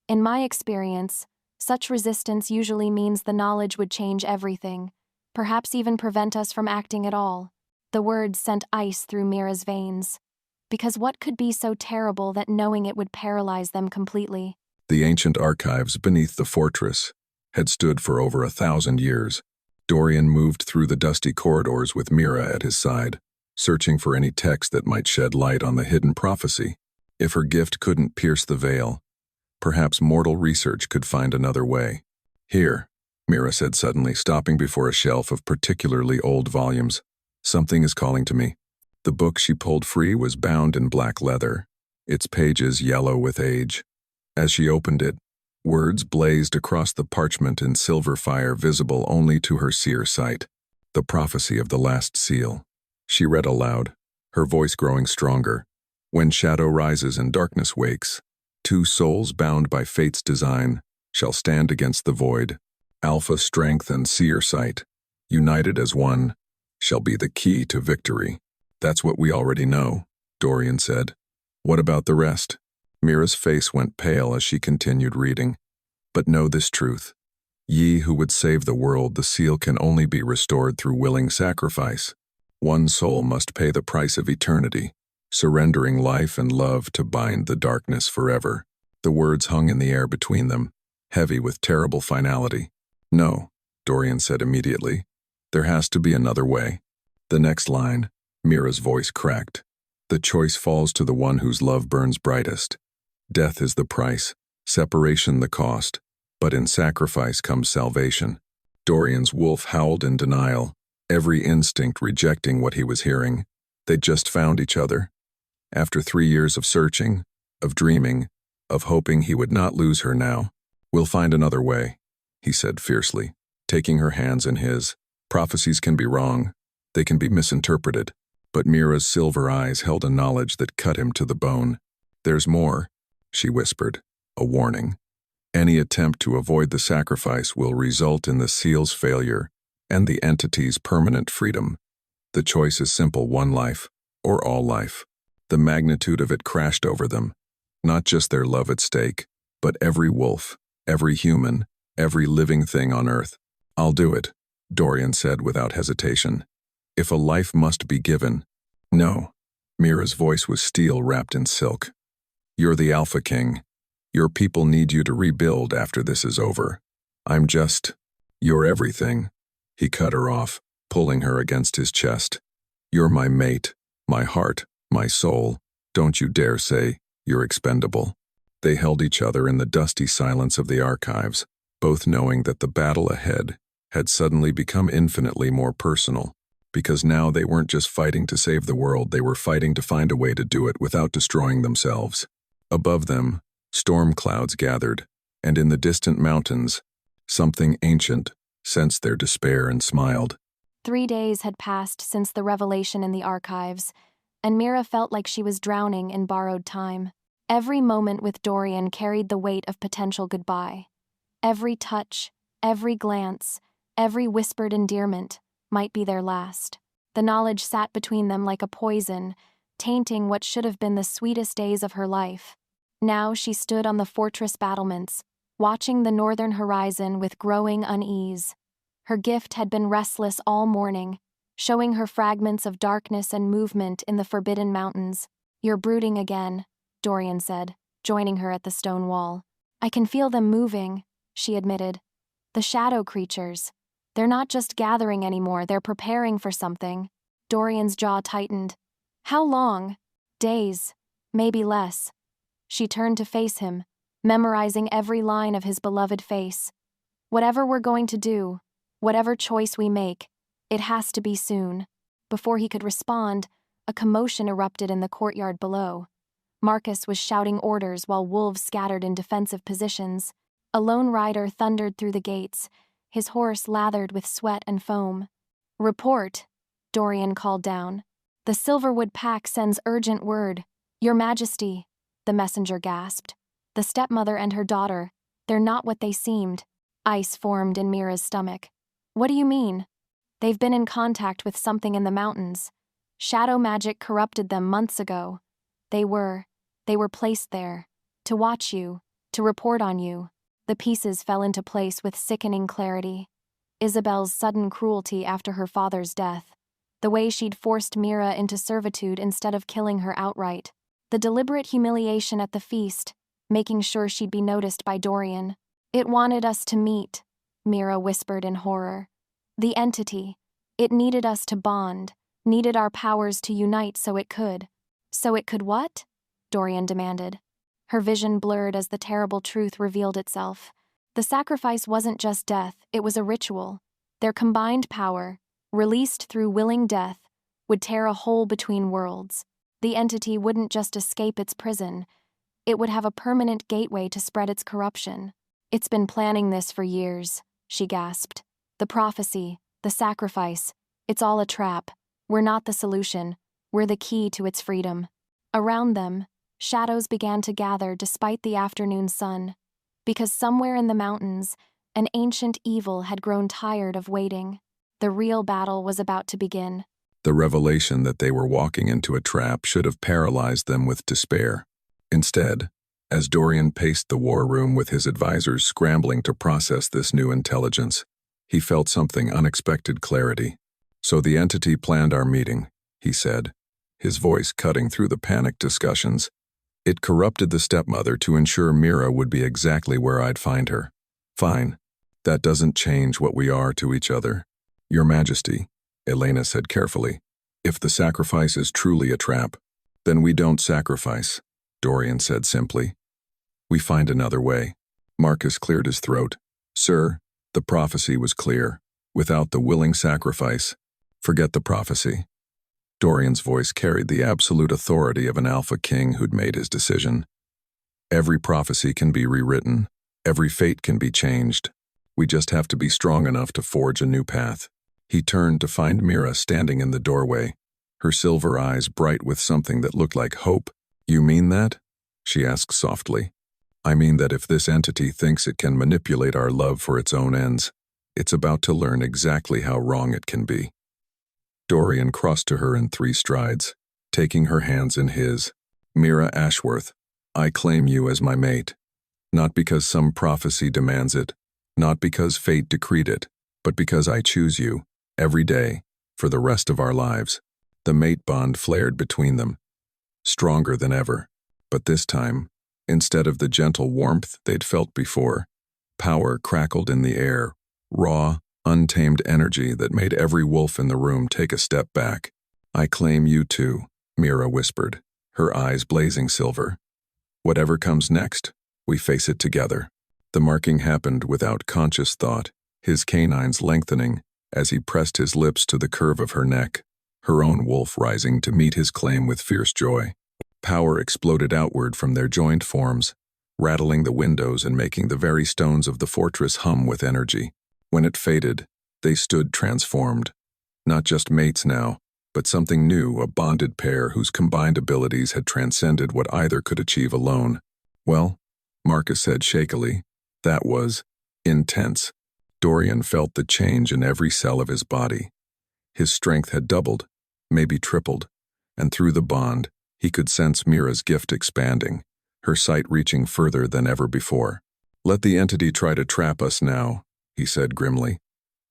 "In my experience, such resistance usually means the knowledge would change everything, perhaps even prevent us from acting at all." The words sent ice through Mira's veins. Because what could be so terrible that knowing it would paralyze them completely? The ancient archives beneath the fortress had stood for over 1,000 years. Dorian moved through the dusty corridors with Mira at his side, searching for any text that might shed light on the hidden prophecy. If her gift couldn't pierce the veil, perhaps mortal research could find another way. "Here," Mira said suddenly, stopping before a shelf of particularly old volumes. "Something is calling to me." The book she pulled free was bound in black leather, its pages yellow with age. As she opened it, words blazed across the parchment in silver fire, visible only to her seer sight. "The prophecy of the last seal." She read aloud, her voice growing stronger. "When shadow rises and darkness wakes, 2 souls bound by fate's design shall stand against the void. Alpha strength and seer sight, united as one, shall be the key to victory." "That's what we already know," Dorian said. "What about the rest?" Mira's face went pale as she continued reading. "But know this truth. Ye who would save the world, the seal can only be restored through willing sacrifice. One soul must pay the price of eternity, surrendering life and love to bind the darkness forever." The words hung in the air between them, heavy with terrible finality. "No," Dorian said immediately. "There has to be another way." The next line, Mira's voice cracked. "The choice falls to the one whose love burns brightest. Death is the price, separation the cost, but in sacrifice comes salvation." Dorian's wolf howled in denial, every instinct rejecting what he was hearing. They'd just found each other. After 3 years of searching, of dreaming, of hoping he would not lose her now. "We'll find another way," he said fiercely, taking her hands in his. "Prophecies can be wrong. They can be misinterpreted. But Mira's silver eyes held a knowledge that cut him to the bone. "There's more," she whispered, a warning. "Any attempt to avoid the sacrifice will result in the seal's failure and the entity's permanent freedom. The choice is simple: one life, or all life." The magnitude of it crashed over them. Not just their love at stake, but every wolf, every human, every living thing on Earth. "I'll do it," Dorian said without hesitation. "If a life must be given." "No." Mira's voice was steel wrapped in silk. "You're the Alpha King. Your people need you to rebuild after this is over. I'm just... You're everything." He cut her off, pulling her against his chest. "You're my mate, my heart, my soul. Don't you dare say you're expendable." They held each other in the dusty silence of the archives, both knowing that the battle ahead had suddenly become infinitely more personal, because now they weren't just fighting to save the world, they were fighting to find a way to do it without destroying themselves. Above them, storm clouds gathered, and in the distant mountains, something ancient sensed their despair and smiled. 3 days had passed since the revelation in the archives, and Mira felt like she was drowning in borrowed time. Every moment with Dorian carried the weight of potential goodbye. Every touch, every glance, every whispered endearment might be their last. The knowledge sat between them like a poison, tainting what should have been the sweetest days of her life. Now she stood on the fortress battlements, watching the northern horizon with growing unease. Her gift had been restless all morning, showing her fragments of darkness and movement in the forbidden mountains. "You're brooding again," Dorian said, joining her at the stone wall. "I can feel them moving," she admitted. "The shadow creatures. They're not just gathering anymore, they're preparing for something." Dorian's jaw tightened. "How long?" "Days. Maybe less." She turned to face him, memorizing every line of his beloved face. "Whatever we're going to do, whatever choice we make, it has to be soon." Before he could respond, a commotion erupted in the courtyard below. Marcus was shouting orders while wolves scattered in defensive positions. A lone rider thundered through the gates, his horse lathered with sweat and foam. "Report," Dorian called down. "The Silverwood Pack sends urgent word." "Your Majesty," the messenger gasped. "The stepmother and her daughter, they're not what they seemed." Ice formed in Mira's stomach. "What do you mean?" "They've been in contact with something in the mountains. Shadow magic corrupted them months ago. They were placed there. To watch you, to report on you." The pieces fell into place with sickening clarity. Isabel's sudden cruelty after her father's death. The way she'd forced Mira into servitude instead of killing her outright. The deliberate humiliation at the feast, making sure she'd be noticed by Dorian. "It wanted us to meet," Mira whispered in horror. "The entity. It needed us to bond, needed our powers to unite so it could." "So it could what?" Dorian demanded. Her vision blurred as the terrible truth revealed itself. The sacrifice wasn't just death, it was a ritual. Their combined power, released through willing death, would tear a hole between worlds. The entity wouldn't just escape its prison, it would have a permanent gateway to spread its corruption. "It's been planning this for years," she gasped. "The prophecy, the sacrifice, it's all a trap. We're not the solution, we're the key to its freedom." Around them, shadows began to gather despite the afternoon sun, because somewhere in the mountains, an ancient evil had grown tired of waiting. The real battle was about to begin. The revelation that they were walking into a trap should have paralyzed them with despair. Instead, as Dorian paced the war room with his advisors scrambling to process this new intelligence, he felt something unexpected clarity. "So the entity planned our meeting," he said, his voice cutting through the panicked discussions. "It corrupted the stepmother to ensure Mira would be exactly where I'd find her. Fine. That doesn't change what we are to each other. Your Majesty," Elena said carefully, "if the sacrifice is truly a trap, then we don't sacrifice," Dorian said simply. "We find another way." Marcus cleared his throat. "Sir, the prophecy was clear. Without the willing sacrifice, forget the prophecy." Dorian's voice carried the absolute authority of an Alpha King who'd made his decision. "Every prophecy can be rewritten. Every fate can be changed. We just have to be strong enough to forge a new path." He turned to find Mira standing in the doorway, her silver eyes bright with something that looked like hope. "You mean that?" she asked softly. "I mean that if this entity thinks it can manipulate our love for its own ends, it's about to learn exactly how wrong it can be." Dorian crossed to her in 3 strides, taking her hands in his. "Mira Ashworth, I claim you as my mate. Not because some prophecy demands it, not because fate decreed it, but because I choose you, every day, for the rest of our lives." The mate bond flared between them, stronger than ever. But this time, instead of the gentle warmth they'd felt before, power crackled in the air, raw, untamed energy that made every wolf in the room take a step back. "I claim you too," Mira whispered, her eyes blazing silver. "Whatever comes next, we face it together." The marking happened without conscious thought, his canines lengthening as he pressed his lips to the curve of her neck, her own wolf rising to meet his claim with fierce joy. Power exploded outward from their joined forms, rattling the windows and making the very stones of the fortress hum with energy. When it faded, they stood transformed. Not just mates now, but something new, a bonded pair whose combined abilities had transcended what either could achieve alone. "Well," Marcus said shakily, "that was intense." Dorian felt the change in every cell of his body. His strength had doubled, maybe tripled, and through the bond, he could sense Mira's gift expanding, her sight reaching further than ever before. "Let the entity try to trap us now," he said grimly.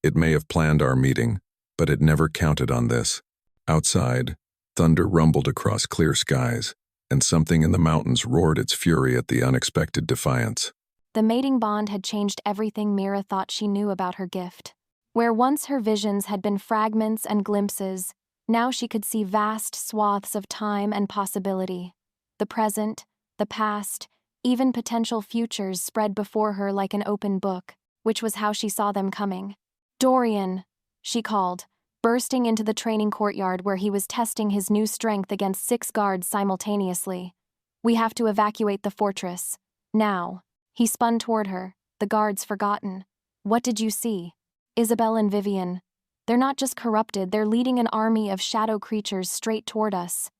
"It may have planned our meeting, but it never counted on this." Outside, thunder rumbled across clear skies, and something in the mountains roared its fury at the unexpected defiance. The mating bond had changed everything Mira thought she knew about her gift. Where once her visions had been fragments and glimpses, now she could see vast swaths of time and possibility. The present, the past, even potential futures spread before her like an open book, which was how she saw them coming. "Dorian," she called, bursting into the training courtyard where he was testing his new strength against 6 guards simultaneously. "We have to evacuate the fortress. Now." He spun toward her, the guards forgotten. "What did you see?" "Isabel and Vivian. They're not just corrupted, they're leading an army of shadow creatures straight toward us.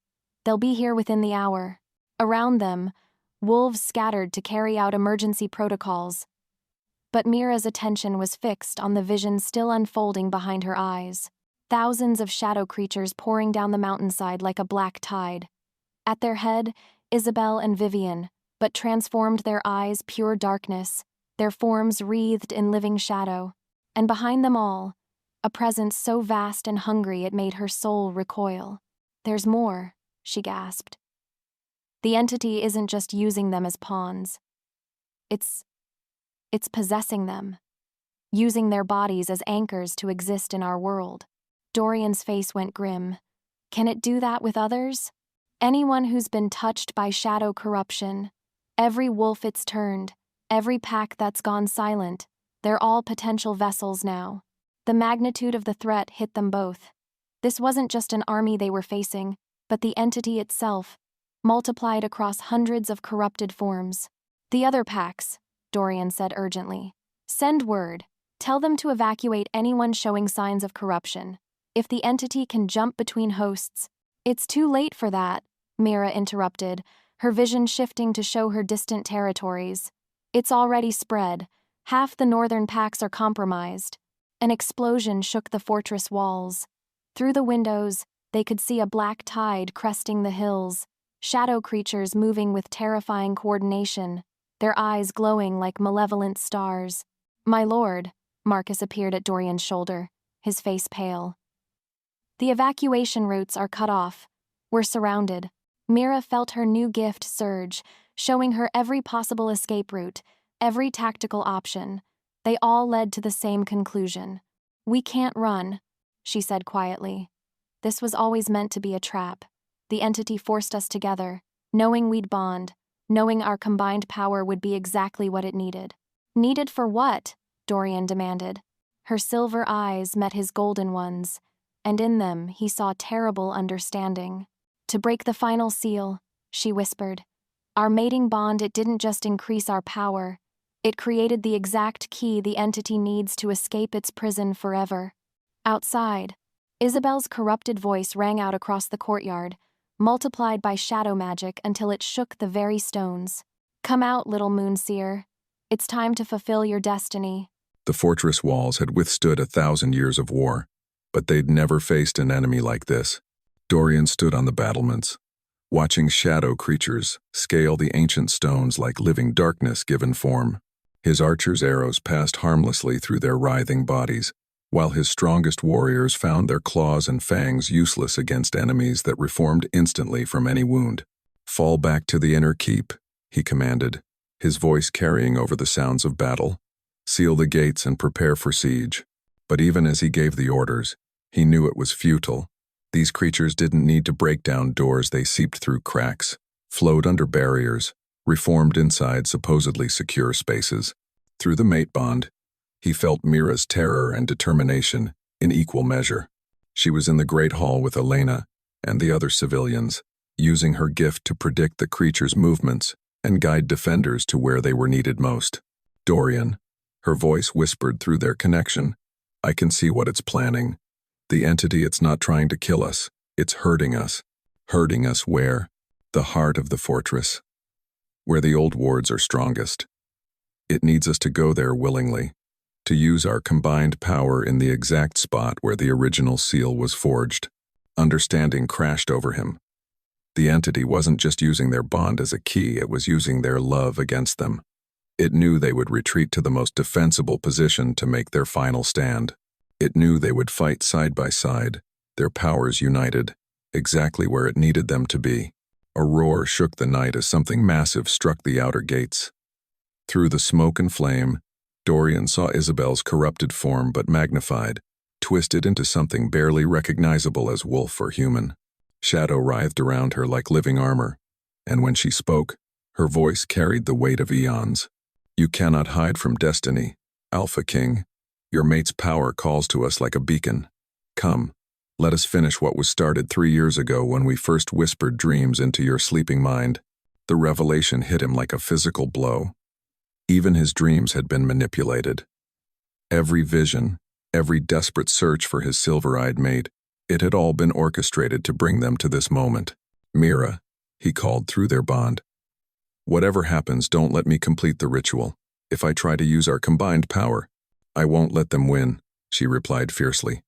They'll be here within the hour." Around them, wolves scattered to carry out emergency protocols. But Mira's attention was fixed on the vision still unfolding behind her eyes. Thousands of shadow creatures pouring down the mountainside like a black tide. At their head, Isabel and Vivian, but transformed their eyes pure darkness, their forms wreathed in living shadow. And behind them all, a presence so vast and hungry it made her soul recoil. "There's more," she gasped. "The entity isn't just using them as pawns. It's possessing them, using their bodies as anchors to exist in our world." Dorian's face went grim. "Can it do that with others?" "Anyone who's been touched by shadow corruption, every wolf it's turned, every pack that's gone silent, they're all potential vessels now." The magnitude of the threat hit them both. This wasn't just an army they were facing, but the entity itself, multiplied across hundreds of corrupted forms. "The other packs," Dorian said urgently. "Send word. Tell them to evacuate anyone showing signs of corruption. If the entity can jump between hosts—" "It's too late for that," Mira interrupted, her vision shifting to show her distant territories. "It's already spread. Half the northern packs are compromised." An explosion shook the fortress walls. Through the windows, they could see a black tide cresting the hills, shadow creatures moving with terrifying coordination, their eyes glowing like malevolent stars. "My lord," Marcus appeared at Dorian's shoulder, his face pale. "The evacuation routes are cut off. We're surrounded." Mira felt her new gift surge, showing her every possible escape route, every tactical option. They all led to the same conclusion. "We can't run," she said quietly. "This was always meant to be a trap. The entity forced us together, knowing we'd bond, knowing our combined power would be exactly what it needed." "Needed for what?" Dorian demanded. Her silver eyes met his golden ones, and in them he saw terrible understanding. "To break the final seal," she whispered. "Our mating bond, it didn't just increase our power. It created the exact key the entity needs to escape its prison forever." Outside, Isabel's corrupted voice rang out across the courtyard, multiplied by shadow magic until it shook the very stones. "Come out, little Moon Seer. It's time to fulfill your destiny." The fortress walls had withstood 1,000 years of war, but they'd never faced an enemy like this. Dorian stood on the battlements, watching shadow creatures scale the ancient stones like living darkness given form. His archers' arrows passed harmlessly through their writhing bodies, while his strongest warriors found their claws and fangs useless against enemies that reformed instantly from any wound. "Fall back to the inner keep," he commanded, his voice carrying over the sounds of battle. "Seal the gates and prepare for siege." But even as he gave the orders, he knew it was futile. These creatures didn't need to break down doors, they seeped through cracks, flowed under barriers, reformed inside supposedly secure spaces. Through the mate bond, he felt Mira's terror and determination in equal measure. She was in the great hall with Elena and the other civilians, using her gift to predict the creature's movements and guide defenders to where they were needed most. "Dorian," her voice whispered through their connection, "I can see what it's planning. The entity, it's not trying to kill us, it's hurting us. Hurting us where? The heart of the fortress, where the old wards are strongest. It needs us to go there willingly, to use our combined power in the exact spot where the original seal was forged." Understanding crashed over him. The entity wasn't just using their bond as a key, it was using their love against them. It knew they would retreat to the most defensible position to make their final stand. It knew they would fight side by side, their powers united, exactly where it needed them to be. A roar shook the night as something massive struck the outer gates. Through the smoke and flame, Dorian saw Isabel's corrupted form but magnified, twisted into something barely recognizable as wolf or human. Shadow writhed around her like living armor, and when she spoke, her voice carried the weight of eons. "You cannot hide from destiny, Alpha King. Your mate's power calls to us like a beacon. Come, let us finish what was started 3 years ago when we first whispered dreams into your sleeping mind." The revelation hit him like a physical blow. Even his dreams had been manipulated. Every vision, every desperate search for his silver-eyed mate, it had all been orchestrated to bring them to this moment. "Mira," he called through their bond. "Whatever happens, don't let me complete the ritual. If I try to use our combined power, I won't let them win," she replied fiercely.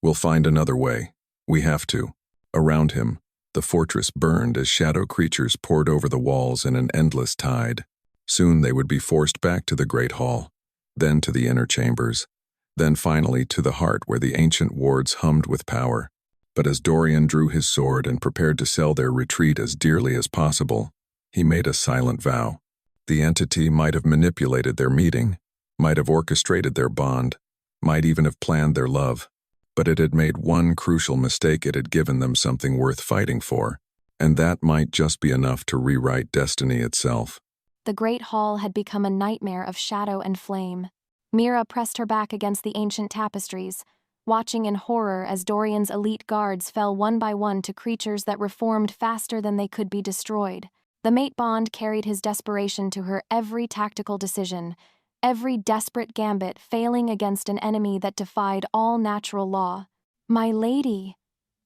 "We'll find another way. We have to." Around him, the fortress burned as shadow creatures poured over the walls in an endless tide. Soon they would be forced back to the great hall, then to the inner chambers, then finally to the heart where the ancient wards hummed with power. But as Dorian drew his sword and prepared to sell their retreat as dearly as possible, he made a silent vow. The entity might have manipulated their meeting, might have orchestrated their bond, might even have planned their love, but it had made one crucial mistake. It had given them something worth fighting for, and that might just be enough to rewrite destiny itself. The great hall had become a nightmare of shadow and flame. Mira pressed her back against the ancient tapestries, watching in horror as Dorian's elite guards fell one by one to creatures that reformed faster than they could be destroyed. The mate bond carried his desperation to her every tactical decision, every desperate gambit failing against an enemy that defied all natural law. "My lady,"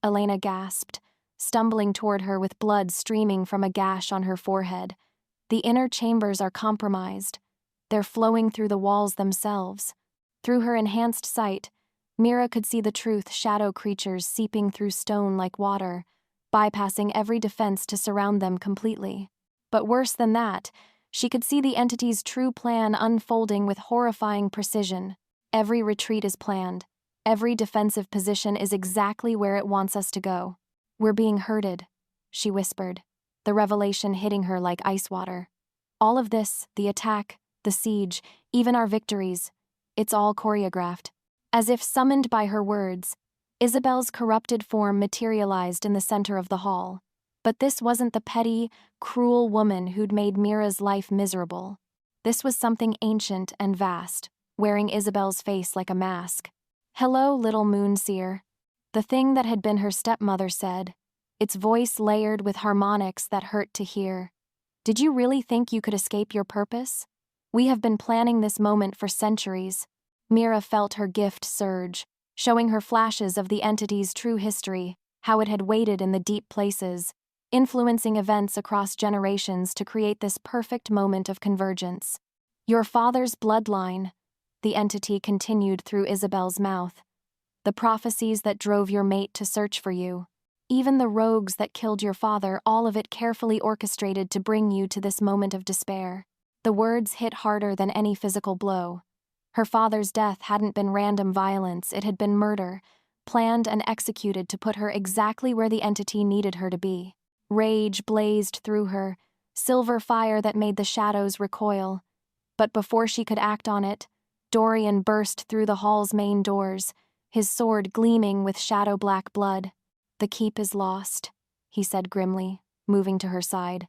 Elena gasped, stumbling toward her with blood streaming from a gash on her forehead. "The inner chambers are compromised. They're flowing through the walls themselves." Through her enhanced sight, Mira could see the truth: shadow creatures seeping through stone like water, bypassing every defense to surround them completely. But worse than that, she could see the entity's true plan unfolding with horrifying precision. Every retreat is planned. Every defensive position is exactly where it wants us to go. "We're being herded," she whispered, the revelation hitting her like ice water. "All of this, the attack, the siege, even our victories, it's all choreographed." As if summoned by her words, Isabel's corrupted form materialized in the center of the hall. But this wasn't the petty, cruel woman who'd made Mira's life miserable. This was something ancient and vast, wearing Isabel's face like a mask. "Hello, little Moon Seer," the thing that had been her stepmother said, its voice layered with harmonics that hurt to hear. "Did you really think you could escape your purpose? We have been planning this moment for centuries." Mira felt her gift surge, showing her flashes of the entity's true history, how it had waited in the deep places, influencing events across generations to create this perfect moment of convergence. Your father's bloodline, the entity continued through Isabel's mouth. The prophecies that drove your mate to search for you. Even the rogues that killed your father, all of it carefully orchestrated to bring you to this moment of despair. The words hit harder than any physical blow. Her father's death hadn't been random violence, it had been murder, planned and executed to put her exactly where the entity needed her to be. Rage blazed through her, silver fire that made the shadows recoil. But before she could act on it, Dorian burst through the hall's main doors, his sword gleaming with shadow-black blood. "The keep is lost," he said grimly, moving to her side.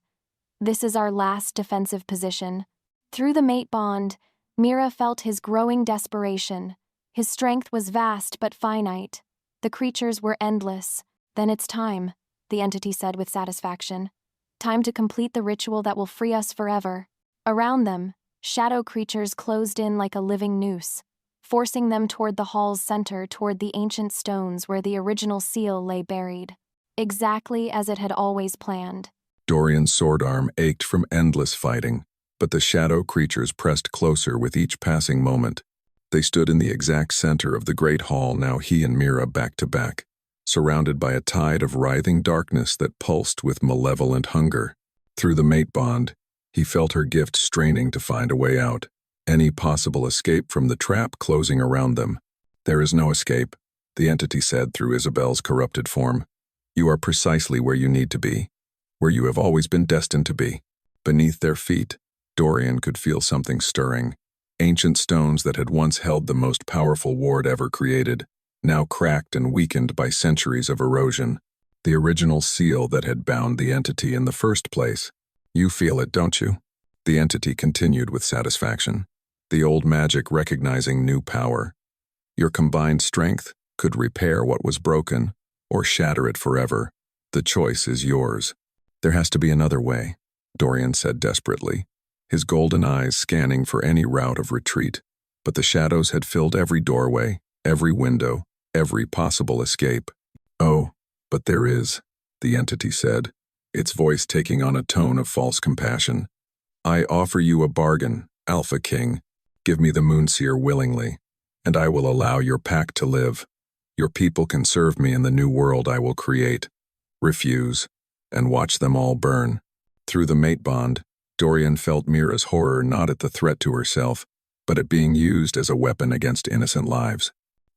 "This is our last defensive position." Through the mate bond, Mira felt his growing desperation. His strength was vast but finite. The creatures were endless. "Then it's time," the entity said with satisfaction. "Time to complete the ritual that will free us forever." Around them, shadow creatures closed in like a living noose, forcing them toward the hall's center, toward the ancient stones where the original seal lay buried. Exactly as it had always planned. Dorian's sword arm ached from endless fighting, but the shadow creatures pressed closer with each passing moment. They stood in the exact center of the great hall, now he and Mira back to back, surrounded by a tide of writhing darkness that pulsed with malevolent hunger. Through the mate bond, he felt her gift straining to find a way out, any possible escape from the trap closing around them. "There is no escape," the entity said through Isabel's corrupted form. "You are precisely where you need to be, where you have always been destined to be." Beneath their feet, Dorian could feel something stirring. Ancient stones that had once held the most powerful ward ever created, now cracked and weakened by centuries of erosion. The original seal that had bound the entity in the first place. "You feel it, don't you?" The entity continued with satisfaction, the old magic recognizing new power. "Your combined strength could repair what was broken, or shatter it forever. The choice is yours." "There has to be another way," Dorian said desperately, his golden eyes scanning for any route of retreat. But the shadows had filled every doorway, every window, every possible escape. "Oh, but there is," the entity said, its voice taking on a tone of false compassion. "I offer you a bargain, Alpha King. Give me the Moon Seer willingly, and I will allow your pack to live. Your people can serve me in the new world I will create. Refuse, and watch them all burn." Through the mate bond, Dorian felt Mira's horror not at the threat to herself, but at being used as a weapon against innocent lives.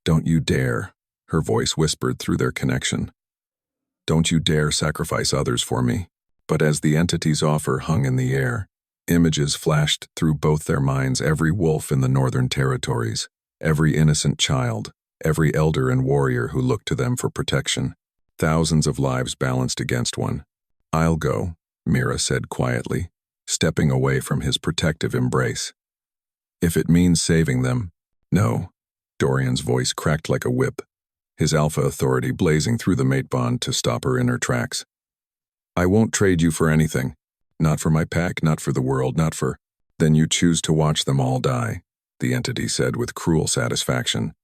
"Don't you dare," her voice whispered through their connection. "Don't you dare sacrifice others for me." But as the entity's offer hung in the air, images flashed through both their minds, every wolf in the northern territories, every innocent child, every elder and warrior who looked to them for protection. Thousands of lives balanced against one. "I'll go," Mira said quietly, stepping away from his protective embrace. "If it means saving them." "No." Dorian's voice cracked like a whip, his alpha authority blazing through the mate bond to stop her in her tracks. "I won't trade you for anything. Not for my pack, not for the world, not for—" "Then you choose to watch them all die," the entity said with cruel satisfaction.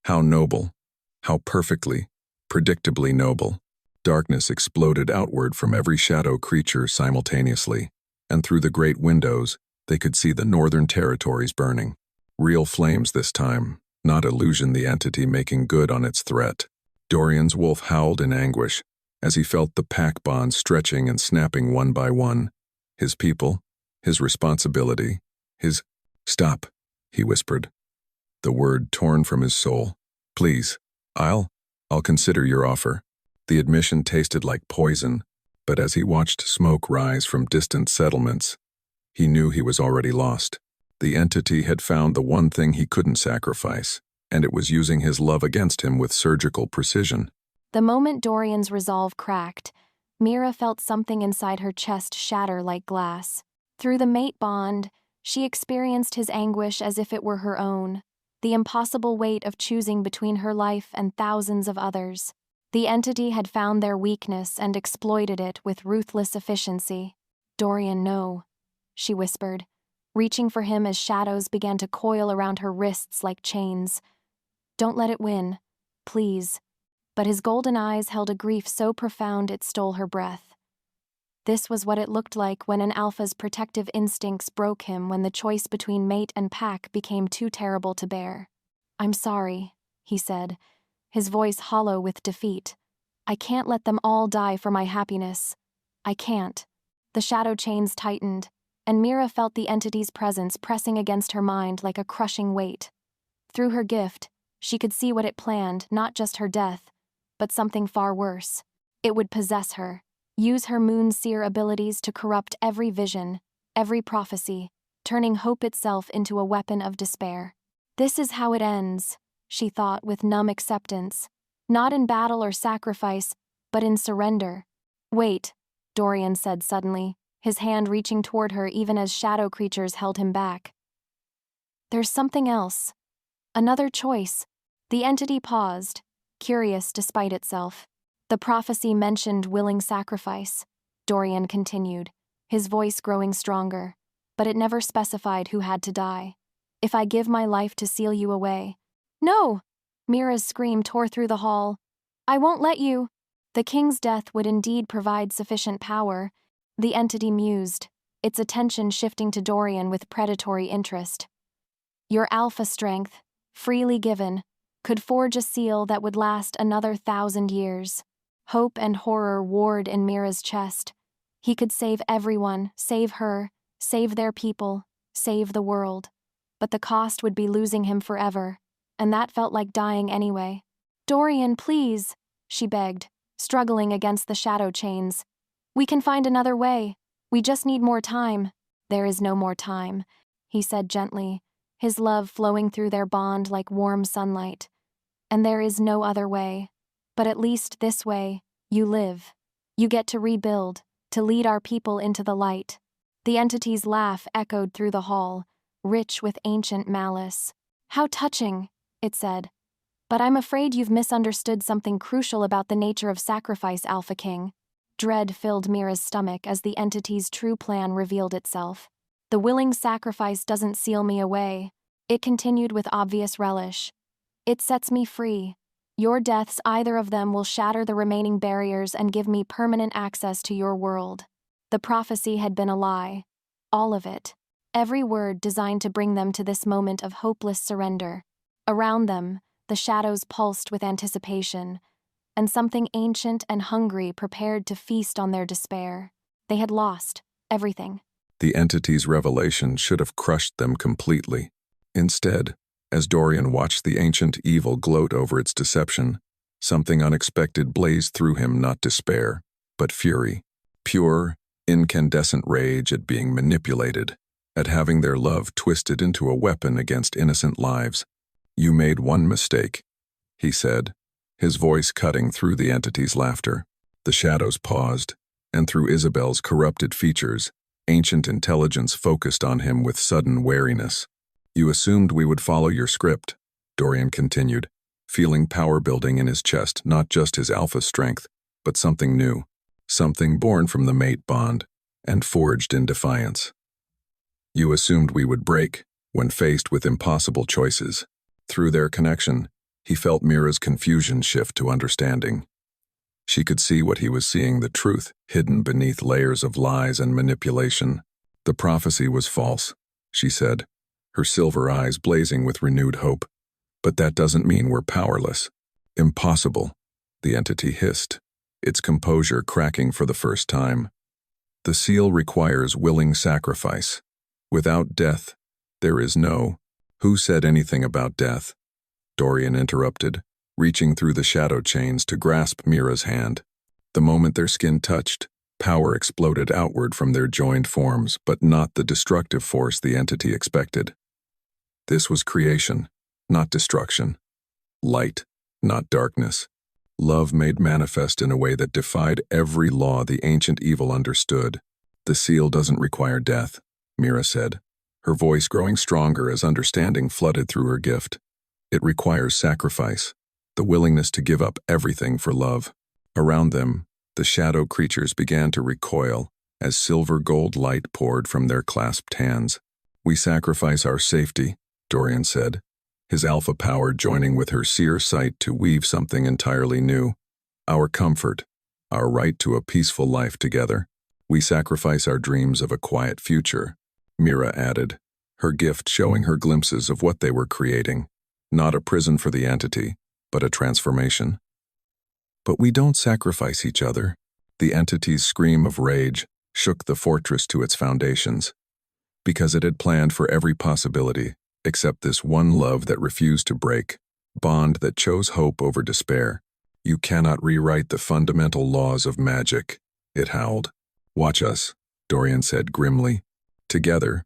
"How noble. How perfectly, predictably noble." Darkness exploded outward from every shadow creature simultaneously, and through the great windows, they could see the northern territories burning. Real flames this time, not illusion, the entity making good on its threat. Dorian's wolf howled in anguish as he felt the pack bonds stretching and snapping one by one. His people, his responsibility, his— "Stop," he whispered, the word torn from his soul. "Please, I'll consider your offer." The admission tasted like poison, but as he watched smoke rise from distant settlements, he knew he was already lost. The entity had found the one thing he couldn't sacrifice, and it was using his love against him with surgical precision. The moment Dorian's resolve cracked, Mira felt something inside her chest shatter like glass. Through the mate bond, she experienced his anguish as if it were her own, the impossible weight of choosing between her life and thousands of others. The entity had found their weakness and exploited it with ruthless efficiency. "Dorian, no," she whispered, reaching for him as shadows began to coil around her wrists like chains. Don't let it win. Please. But his golden eyes held a grief so profound it stole her breath. This was what it looked like when an alpha's protective instincts broke him, when the choice between mate and pack became too terrible to bear. "I'm sorry," he said, his voice hollow with defeat. "I can't let them all die for my happiness. I can't." The shadow chains tightened, and Mira felt the entity's presence pressing against her mind like a crushing weight. Through her gift, she could see what it planned, not just her death, but something far worse. It would possess her, use her Moon Seer abilities to corrupt every vision, every prophecy, turning hope itself into a weapon of despair. This is how it ends, she thought with numb acceptance, not in battle or sacrifice, but in surrender. "Wait," Dorian said suddenly, his hand reaching toward her even as shadow creatures held him back. "There's something else. Another choice." The entity paused, curious despite itself. "The prophecy mentioned willing sacrifice," Dorian continued, his voice growing stronger, "but it never specified who had to die. If I give my life to seal you away—" "No!" Mira's scream tore through the hall. "I won't let you." The king's death would indeed provide sufficient power, the entity mused, its attention shifting to Dorian with predatory interest. "Your alpha strength, freely given, could forge a seal that would last another 1,000 years. Hope and horror warred in Mira's chest. He could save everyone, save her, save their people, save the world. But the cost would be losing him forever, and that felt like dying anyway. "Dorian, please," she begged, struggling against the shadow chains. "We can find another way. We just need more time." "There is no more time," he said gently, his love flowing through their bond like warm sunlight. "And there is no other way. But at least this way, you live. You get to rebuild, to lead our people into the light." The entity's laugh echoed through the hall, rich with ancient malice. "How touching," it said. "But I'm afraid you've misunderstood something crucial about the nature of sacrifice, Alpha King." Dread filled Mira's stomach as the entity's true plan revealed itself. "The willing sacrifice doesn't seal me away," it continued with obvious relish. "It sets me free. Your deaths, either of them, will shatter the remaining barriers and give me permanent access to your world." The prophecy had been a lie. All of it. Every word designed to bring them to this moment of hopeless surrender. Around them, the shadows pulsed with anticipation, and something ancient and hungry prepared to feast on their despair. They had lost everything. The entity's revelation should have crushed them completely. Instead, as Dorian watched the ancient evil gloat over its deception, something unexpected blazed through him, not despair, but fury. Pure, incandescent rage at being manipulated, at having their love twisted into a weapon against innocent lives. "You made one mistake," he said, his voice cutting through the entity's laughter. The shadows paused, and through Isabel's corrupted features, ancient intelligence focused on him with sudden wariness. "You assumed we would follow your script," Dorian continued, feeling power building in his chest, not just his alpha strength, but something new, something born from the mate bond and forged in defiance. "You assumed we would break when faced with impossible choices." Through their connection, he felt Mira's confusion shift to understanding. She could see what he was seeing, the truth hidden beneath layers of lies and manipulation. "The prophecy was false," she said, her silver eyes blazing with renewed hope. "But that doesn't mean we're powerless." "Impossible," the entity hissed, its composure cracking for the first time. "The seal requires willing sacrifice. Without death, there is no—" "Who said anything about death?" Dorian interrupted, reaching through the shadow chains to grasp Mira's hand. The moment their skin touched, power exploded outward from their joined forms, but not the destructive force the entity expected. This was creation, not destruction. Light, not darkness. Love made manifest in a way that defied every law the ancient evil understood. "The seal doesn't require death," Mira said, her voice growing stronger as understanding flooded through her gift. "It requires sacrifice, the willingness to give up everything for love." Around them, the shadow creatures began to recoil as silver gold light poured from their clasped hands. "We sacrifice our safety," Dorian said, his alpha power joining with her seer sight to weave something entirely new. Our comfort, our right to a peaceful life together. We sacrifice our dreams of a quiet future, Mira added, her gift showing her glimpses of what they were creating. Not a prison for the entity, but a transformation. But we don't sacrifice each other. The entity's scream of rage shook the fortress to its foundations, because it had planned for every possibility, except this one love that refused to break, bond that chose hope over despair. You cannot rewrite the fundamental laws of magic, it howled. Watch us, Dorian said grimly. Together,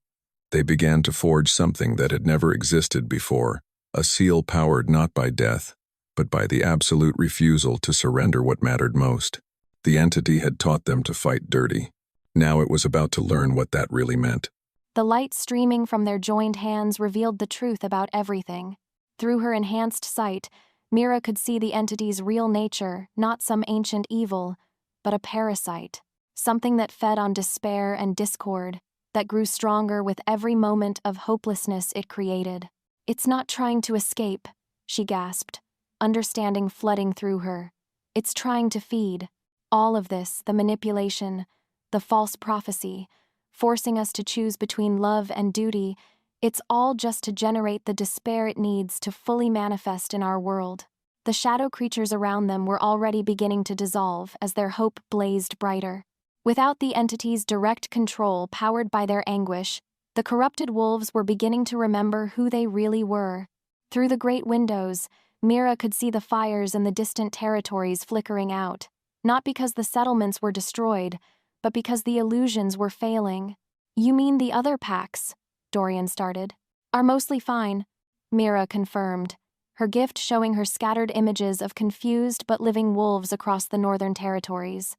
they began to forge something that had never existed before, a seal powered not by death, but by the absolute refusal to surrender what mattered most. The entity had taught them to fight dirty. Now it was about to learn what that really meant. The light streaming from their joined hands revealed the truth about everything. Through her enhanced sight, Mira could see the entity's real nature, not some ancient evil, but a parasite, something that fed on despair and discord, that grew stronger with every moment of hopelessness it created. It's not trying to escape, she gasped, understanding flooding through her. It's trying to feed. All of this, the manipulation, the false prophecy, forcing us to choose between love and duty, it's all just to generate the despair it needs to fully manifest in our world. The shadow creatures around them were already beginning to dissolve as their hope blazed brighter. Without the entity's direct control powered by their anguish, the corrupted wolves were beginning to remember who they really were. Through the great windows, Mira could see the fires in the distant territories flickering out, not because the settlements were destroyed, but because the illusions were failing. You mean the other packs, Dorian started, are mostly fine, Mira confirmed, her gift showing her scattered images of confused but living wolves across the northern territories.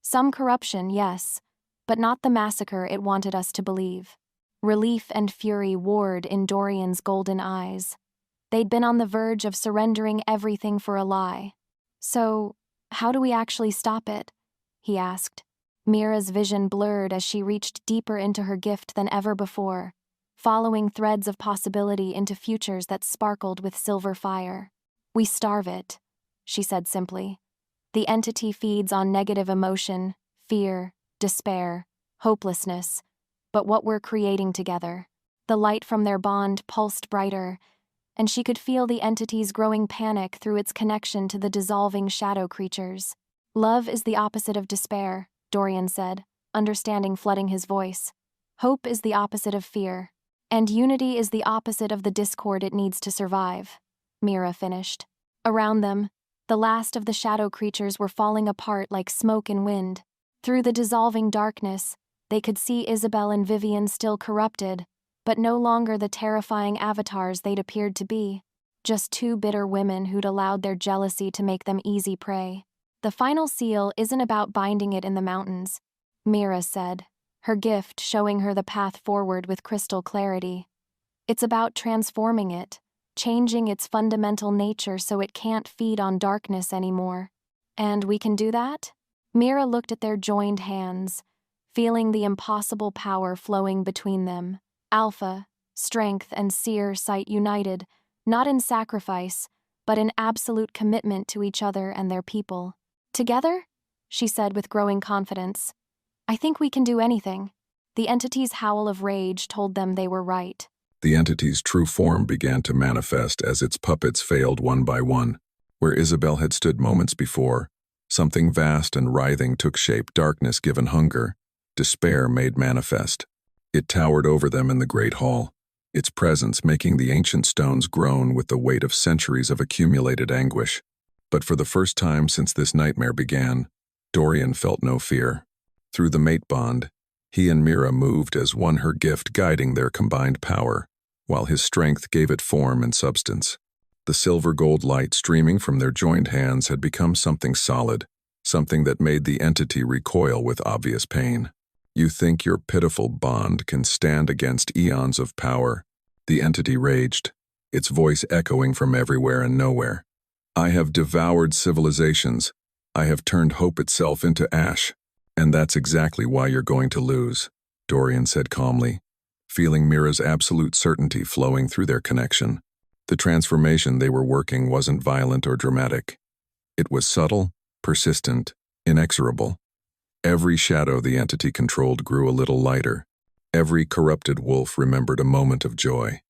Some corruption, yes, but not the massacre it wanted us to believe. Relief and fury warred in Dorian's golden eyes. They'd been on the verge of surrendering everything for a lie. So, how do we actually stop it? He asked. Mira's vision blurred as she reached deeper into her gift than ever before, following threads of possibility into futures that sparkled with silver fire. We starve it, she said simply. The entity feeds on negative emotion, fear, despair, hopelessness, but what we're creating together. The light from their bond pulsed brighter, and she could feel the entity's growing panic through its connection to the dissolving shadow creatures. Love is the opposite of despair, Dorian said, understanding flooding his voice. Hope is the opposite of fear. And unity is the opposite of the discord it needs to survive, Mira finished. Around them, the last of the shadow creatures were falling apart like smoke and wind. Through the dissolving darkness, they could see Isabel and Vivian still corrupted, but no longer the terrifying avatars they'd appeared to be. Just two bitter women who'd allowed their jealousy to make them easy prey. The final seal isn't about binding it in the mountains, Mira said, her gift showing her the path forward with crystal clarity. It's about transforming it, changing its fundamental nature so it can't feed on darkness anymore. And we can do that? Mira looked at their joined hands, feeling the impossible power flowing between them. Alpha, strength, and seer sight united, not in sacrifice, but in absolute commitment to each other and their people. Together? She said with growing confidence. I think we can do anything. The entity's howl of rage told them they were right. The entity's true form began to manifest as its puppets failed one by one. Where Isabel had stood moments before, something vast and writhing took shape, darkness given hunger, despair made manifest. It towered over them in the great hall, its presence making the ancient stones groan with the weight of centuries of accumulated anguish. But for the first time since this nightmare began, Dorian felt no fear. Through the mate bond, he and Mira moved as one, her gift guiding their combined power, while his strength gave it form and substance. The silver-gold light streaming from their joined hands had become something solid, something that made the entity recoil with obvious pain. You think your pitiful bond can stand against eons of power? The entity raged, its voice echoing from everywhere and nowhere. I have devoured civilizations. I have turned hope itself into ash. And that's exactly why you're going to lose, Dorian said calmly, feeling Mira's absolute certainty flowing through their connection. The transformation they were working wasn't violent or dramatic. It was subtle, persistent, inexorable. Every shadow the entity controlled grew a little lighter. Every corrupted wolf remembered a moment of joy.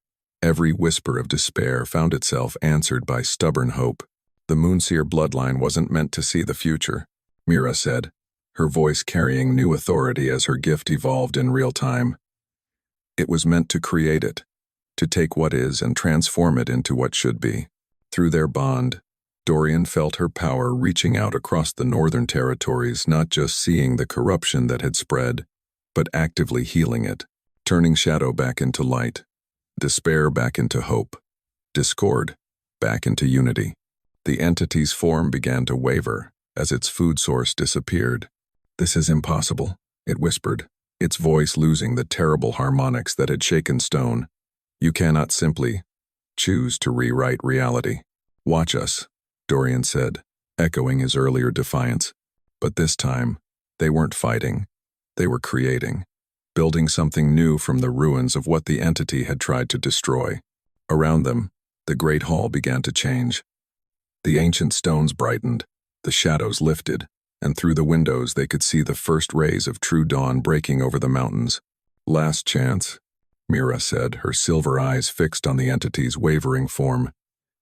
Every whisper of despair found itself answered by stubborn hope. The Moon Seer bloodline wasn't meant to see the future, Mira said, her voice carrying new authority as her gift evolved in real time. It was meant to create it, to take what is and transform it into what should be. Through their bond, Dorian felt her power reaching out across the northern territories, not just seeing the corruption that had spread, but actively healing it, turning shadow back into light, despair back into hope, discord back into unity. The entity's form began to waver as its food source disappeared. "This is impossible," it whispered, its voice losing the terrible harmonics that had shaken stone. "You cannot simply choose to rewrite reality." "Watch us," Dorian said, echoing his earlier defiance. But this time, they weren't fighting. They were creating, building something new from the ruins of what the entity had tried to destroy. Around them, the great hall began to change. The ancient stones brightened, the shadows lifted, and through the windows they could see the first rays of true dawn breaking over the mountains. "Last chance," Mira said, her silver eyes fixed on the entity's wavering form.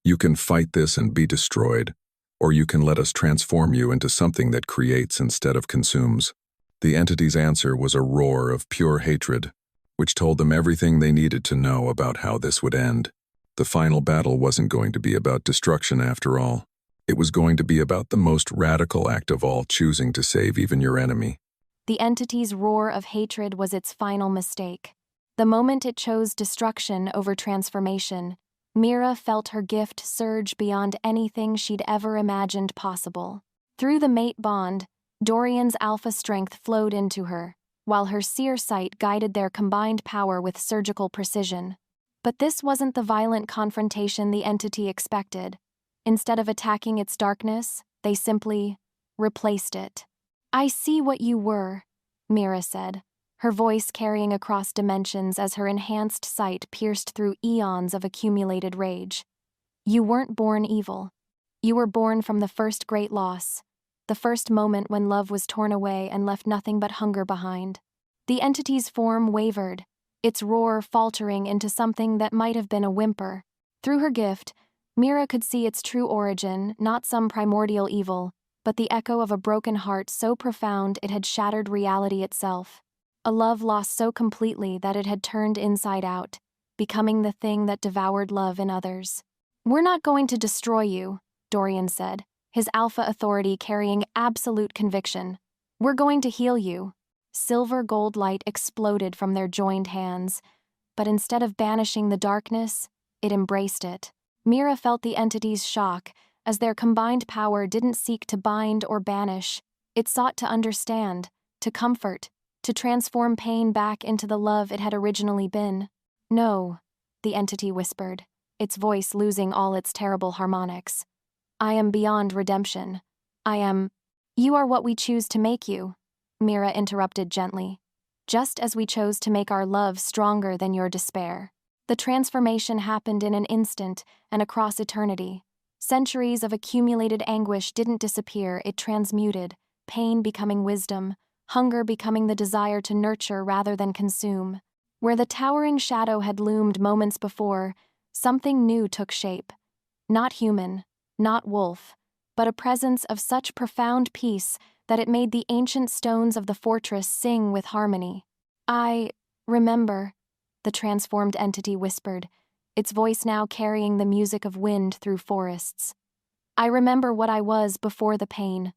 "You can fight this and be destroyed, or you can let us transform you into something that creates instead of consumes." The entity's answer was a roar of pure hatred, which told them everything they needed to know about how this would end. The final battle wasn't going to be about destruction after all. It was going to be about the most radical act of all, choosing to save even your enemy. The entity's roar of hatred was its final mistake. The moment it chose destruction over transformation, Mira felt her gift surge beyond anything she'd ever imagined possible. Through the mate bond, Dorian's alpha strength flowed into her, while her seer sight guided their combined power with surgical precision. But this wasn't the violent confrontation the entity expected. Instead of attacking its darkness, they simply replaced it. "I see what you were," Mira said, her voice carrying across dimensions as her enhanced sight pierced through eons of accumulated rage. "You weren't born evil. You were born from the first great loss, the first moment when love was torn away and left nothing but hunger behind." The entity's form wavered, its roar faltering into something that might have been a whimper. Through her gift, Mira could see its true origin, not some primordial evil, but the echo of a broken heart so profound it had shattered reality itself. A love lost so completely that it had turned inside out, becoming the thing that devoured love in others. "We're not going to destroy you," Dorian said, his alpha authority carrying absolute conviction. "We're going to heal you." Silver gold light exploded from their joined hands, but instead of banishing the darkness, it embraced it. Mira felt the entity's shock, as their combined power didn't seek to bind or banish. It sought to understand, to comfort, to transform pain back into the love it had originally been. "No," the entity whispered, its voice losing all its terrible harmonics. "I am beyond redemption. I am—" "You are what we choose to make you," Mira interrupted gently, "just as we chose to make our love stronger than your despair." The transformation happened in an instant and across eternity. Centuries of accumulated anguish didn't disappear, it transmuted, pain becoming wisdom, hunger becoming the desire to nurture rather than consume. Where the towering shadow had loomed moments before, something new took shape. Not human, not wolf, but a presence of such profound peace that it made the ancient stones of the fortress sing with harmony. "I remember," the transformed entity whispered, its voice now carrying the music of wind through forests. "I remember what I was before the pain,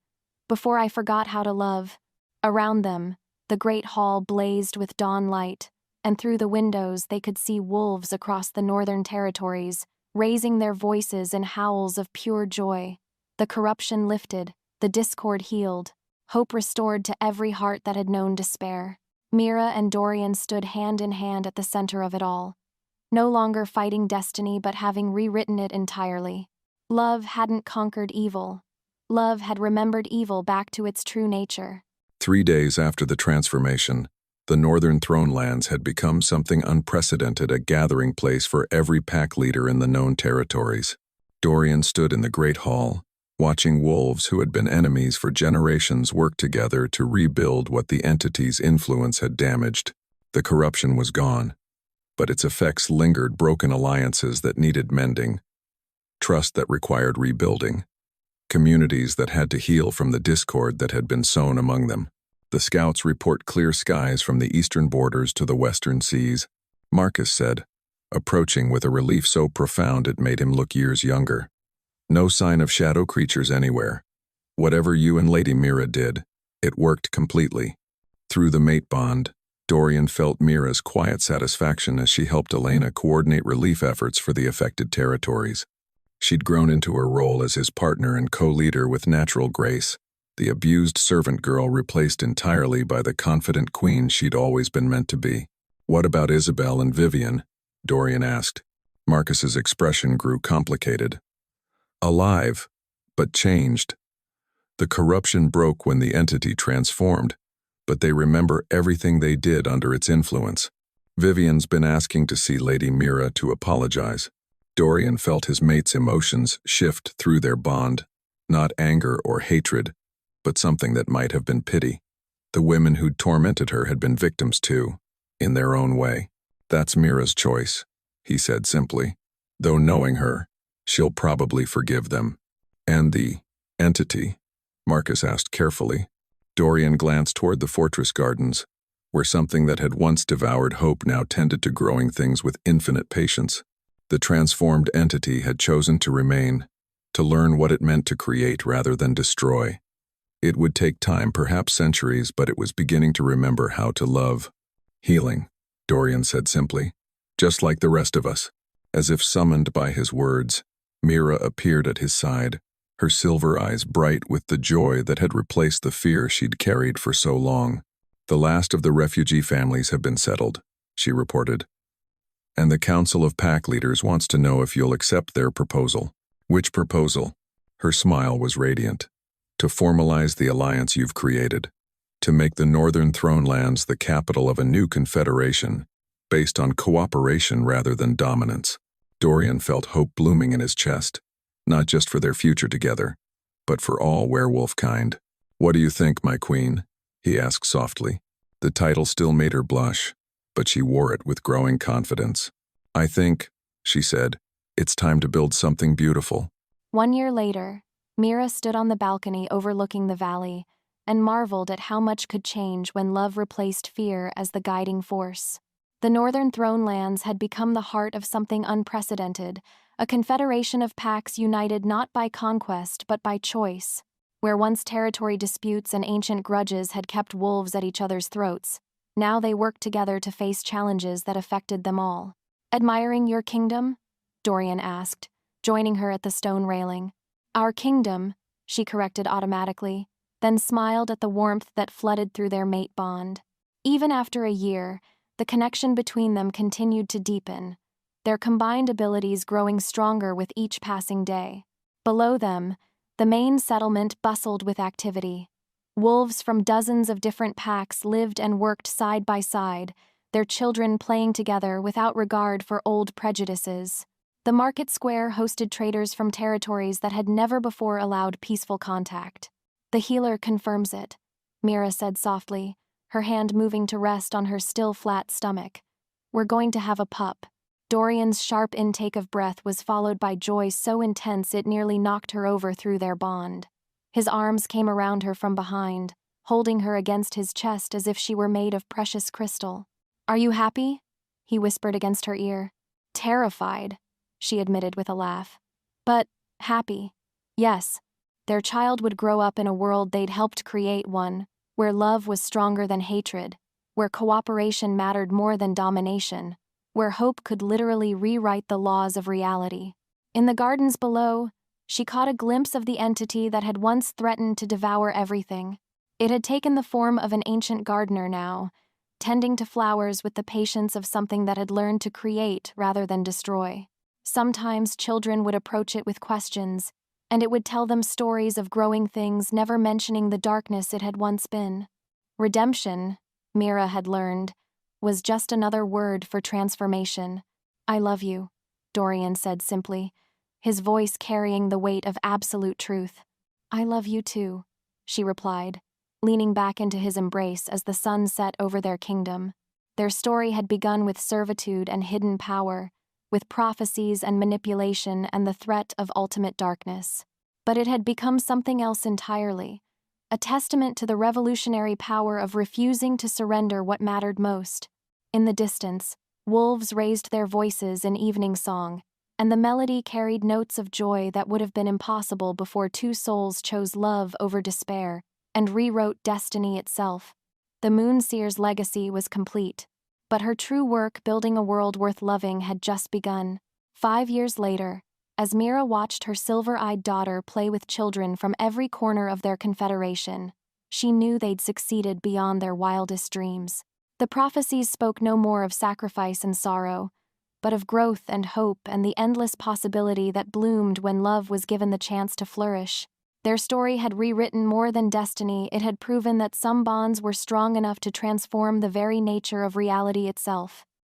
before I forgot how to love." Around them, the great hall blazed with dawn light, and through the windows they could see wolves across the northern territories, raising their voices in howls of pure joy. The corruption lifted, the discord healed, hope restored to every heart that had known despair. Mira and Dorian stood hand in hand at the center of it all, no longer fighting destiny but having rewritten it entirely. Love hadn't conquered evil. Love had remembered evil back to its true nature. 3 days after the transformation, The Northern Throne Lands had become something unprecedented, a gathering place for every pack leader in the known territories. Dorian stood in the Great Hall, watching wolves who had been enemies for generations work together to rebuild what the entity's influence had damaged. The corruption was gone, but its effects lingered, broken alliances that needed mending, trust that required rebuilding, communities that had to heal from the discord that had been sown among them. The scouts report clear skies from the eastern borders to the western seas, Marcus said, approaching with a relief so profound it made him look years younger. No sign of shadow creatures anywhere. Whatever you and Lady Mira did, it worked completely. Through the mate bond, Dorian felt Mira's quiet satisfaction as she helped Elena coordinate relief efforts for the affected territories. She'd grown into her role as his partner and co-leader with natural grace, the abused servant girl replaced entirely by the confident queen she'd always been meant to be. "What about Isabel and Vivian?" Dorian asked. Marcus's expression grew complicated. Alive, but changed. The corruption broke when the entity transformed, but they remember everything they did under its influence. Vivian's been asking to see Lady Mira to apologize. Dorian felt his mate's emotions shift through their bond, not anger or hatred, but something that might have been pity. The women who'd tormented her had been victims too, in their own way. "That's Mira's choice," he said simply. "Though knowing her, she'll probably forgive them." "And the entity?" Marcus asked carefully. Dorian glanced toward the fortress gardens, where something that had once devoured hope now tended to growing things with infinite patience. The transformed entity had chosen to remain, to learn what it meant to create rather than destroy. It would take time, perhaps centuries, but it was beginning to remember how to love. "Healing," Dorian said simply, "just like the rest of us." As if summoned by his words, Mira appeared at his side, her silver eyes bright with the joy that had replaced the fear she'd carried for so long. "The last of the refugee families have been settled," she reported. "And the Council of Pack Leaders wants to know if you'll accept their proposal." "Which proposal?" Her smile was radiant. "To formalize the alliance you've created. To make the Northern Throne Lands the capital of a new confederation, based on cooperation rather than dominance." Dorian felt hope blooming in his chest, not just for their future together, but for all werewolf kind. "What do you think, my queen?" he asked softly. The title still made her blush, but she wore it with growing confidence. "I think," she said, "it's time to build something beautiful." 1 year later, Mira stood on the balcony overlooking the valley and marveled at how much could change when love replaced fear as the guiding force. The Northern Throne Lands had become the heart of something unprecedented, a confederation of packs united not by conquest but by choice. Where once territory disputes and ancient grudges had kept wolves at each other's throats, now they worked together to face challenges that affected them all. "Admiring your kingdom?" Dorian asked, joining her at the stone railing. "Our kingdom," she corrected automatically, then smiled at the warmth that flooded through their mate bond. Even after a year, the connection between them continued to deepen, their combined abilities growing stronger with each passing day. Below them, the main settlement bustled with activity. Wolves from dozens of different packs lived and worked side by side, their children playing together without regard for old prejudices. The market square hosted traders from territories that had never before allowed peaceful contact. "The healer confirms it," Mira said softly, her hand moving to rest on her still flat stomach. "We're going to have a pup." Dorian's sharp intake of breath was followed by joy so intense it nearly knocked her over through their bond. His arms came around her from behind, holding her against his chest as if she were made of precious crystal. "Are you happy?" he whispered against her ear. "Terrified," she admitted with a laugh. "But happy. Yes." Their child would grow up in a world they'd helped create, one where love was stronger than hatred, where cooperation mattered more than domination, where hope could literally rewrite the laws of reality. In the gardens below, she caught a glimpse of the entity that had once threatened to devour everything. It had taken the form of an ancient gardener now, tending to flowers with the patience of something that had learned to create rather than destroy. Sometimes children would approach it with questions, and it would tell them stories of growing things, never mentioning the darkness it had once been. Redemption, Mira had learned, was just another word for transformation. "I love you," Dorian said simply, his voice carrying the weight of absolute truth. "I love you too," she replied, leaning back into his embrace as the sun set over their kingdom. Their story had begun with servitude and hidden power, with prophecies and manipulation and the threat of ultimate darkness. But it had become something else entirely, a testament to the revolutionary power of refusing to surrender what mattered most. In the distance, wolves raised their voices in evening song, and the melody carried notes of joy that would have been impossible before two souls chose love over despair and rewrote destiny itself. The Moon Seer's legacy was complete, but her true work building a world worth loving had just begun. 5 years later, as Mira watched her silver-eyed daughter play with children from every corner of their confederation, she knew they'd succeeded beyond their wildest dreams. The prophecies spoke no more of sacrifice and sorrow, but of growth and hope and the endless possibility that bloomed when love was given the chance to flourish. Their story had rewritten more than destiny. It had proven that some bonds were strong enough to transform the very nature of reality itself.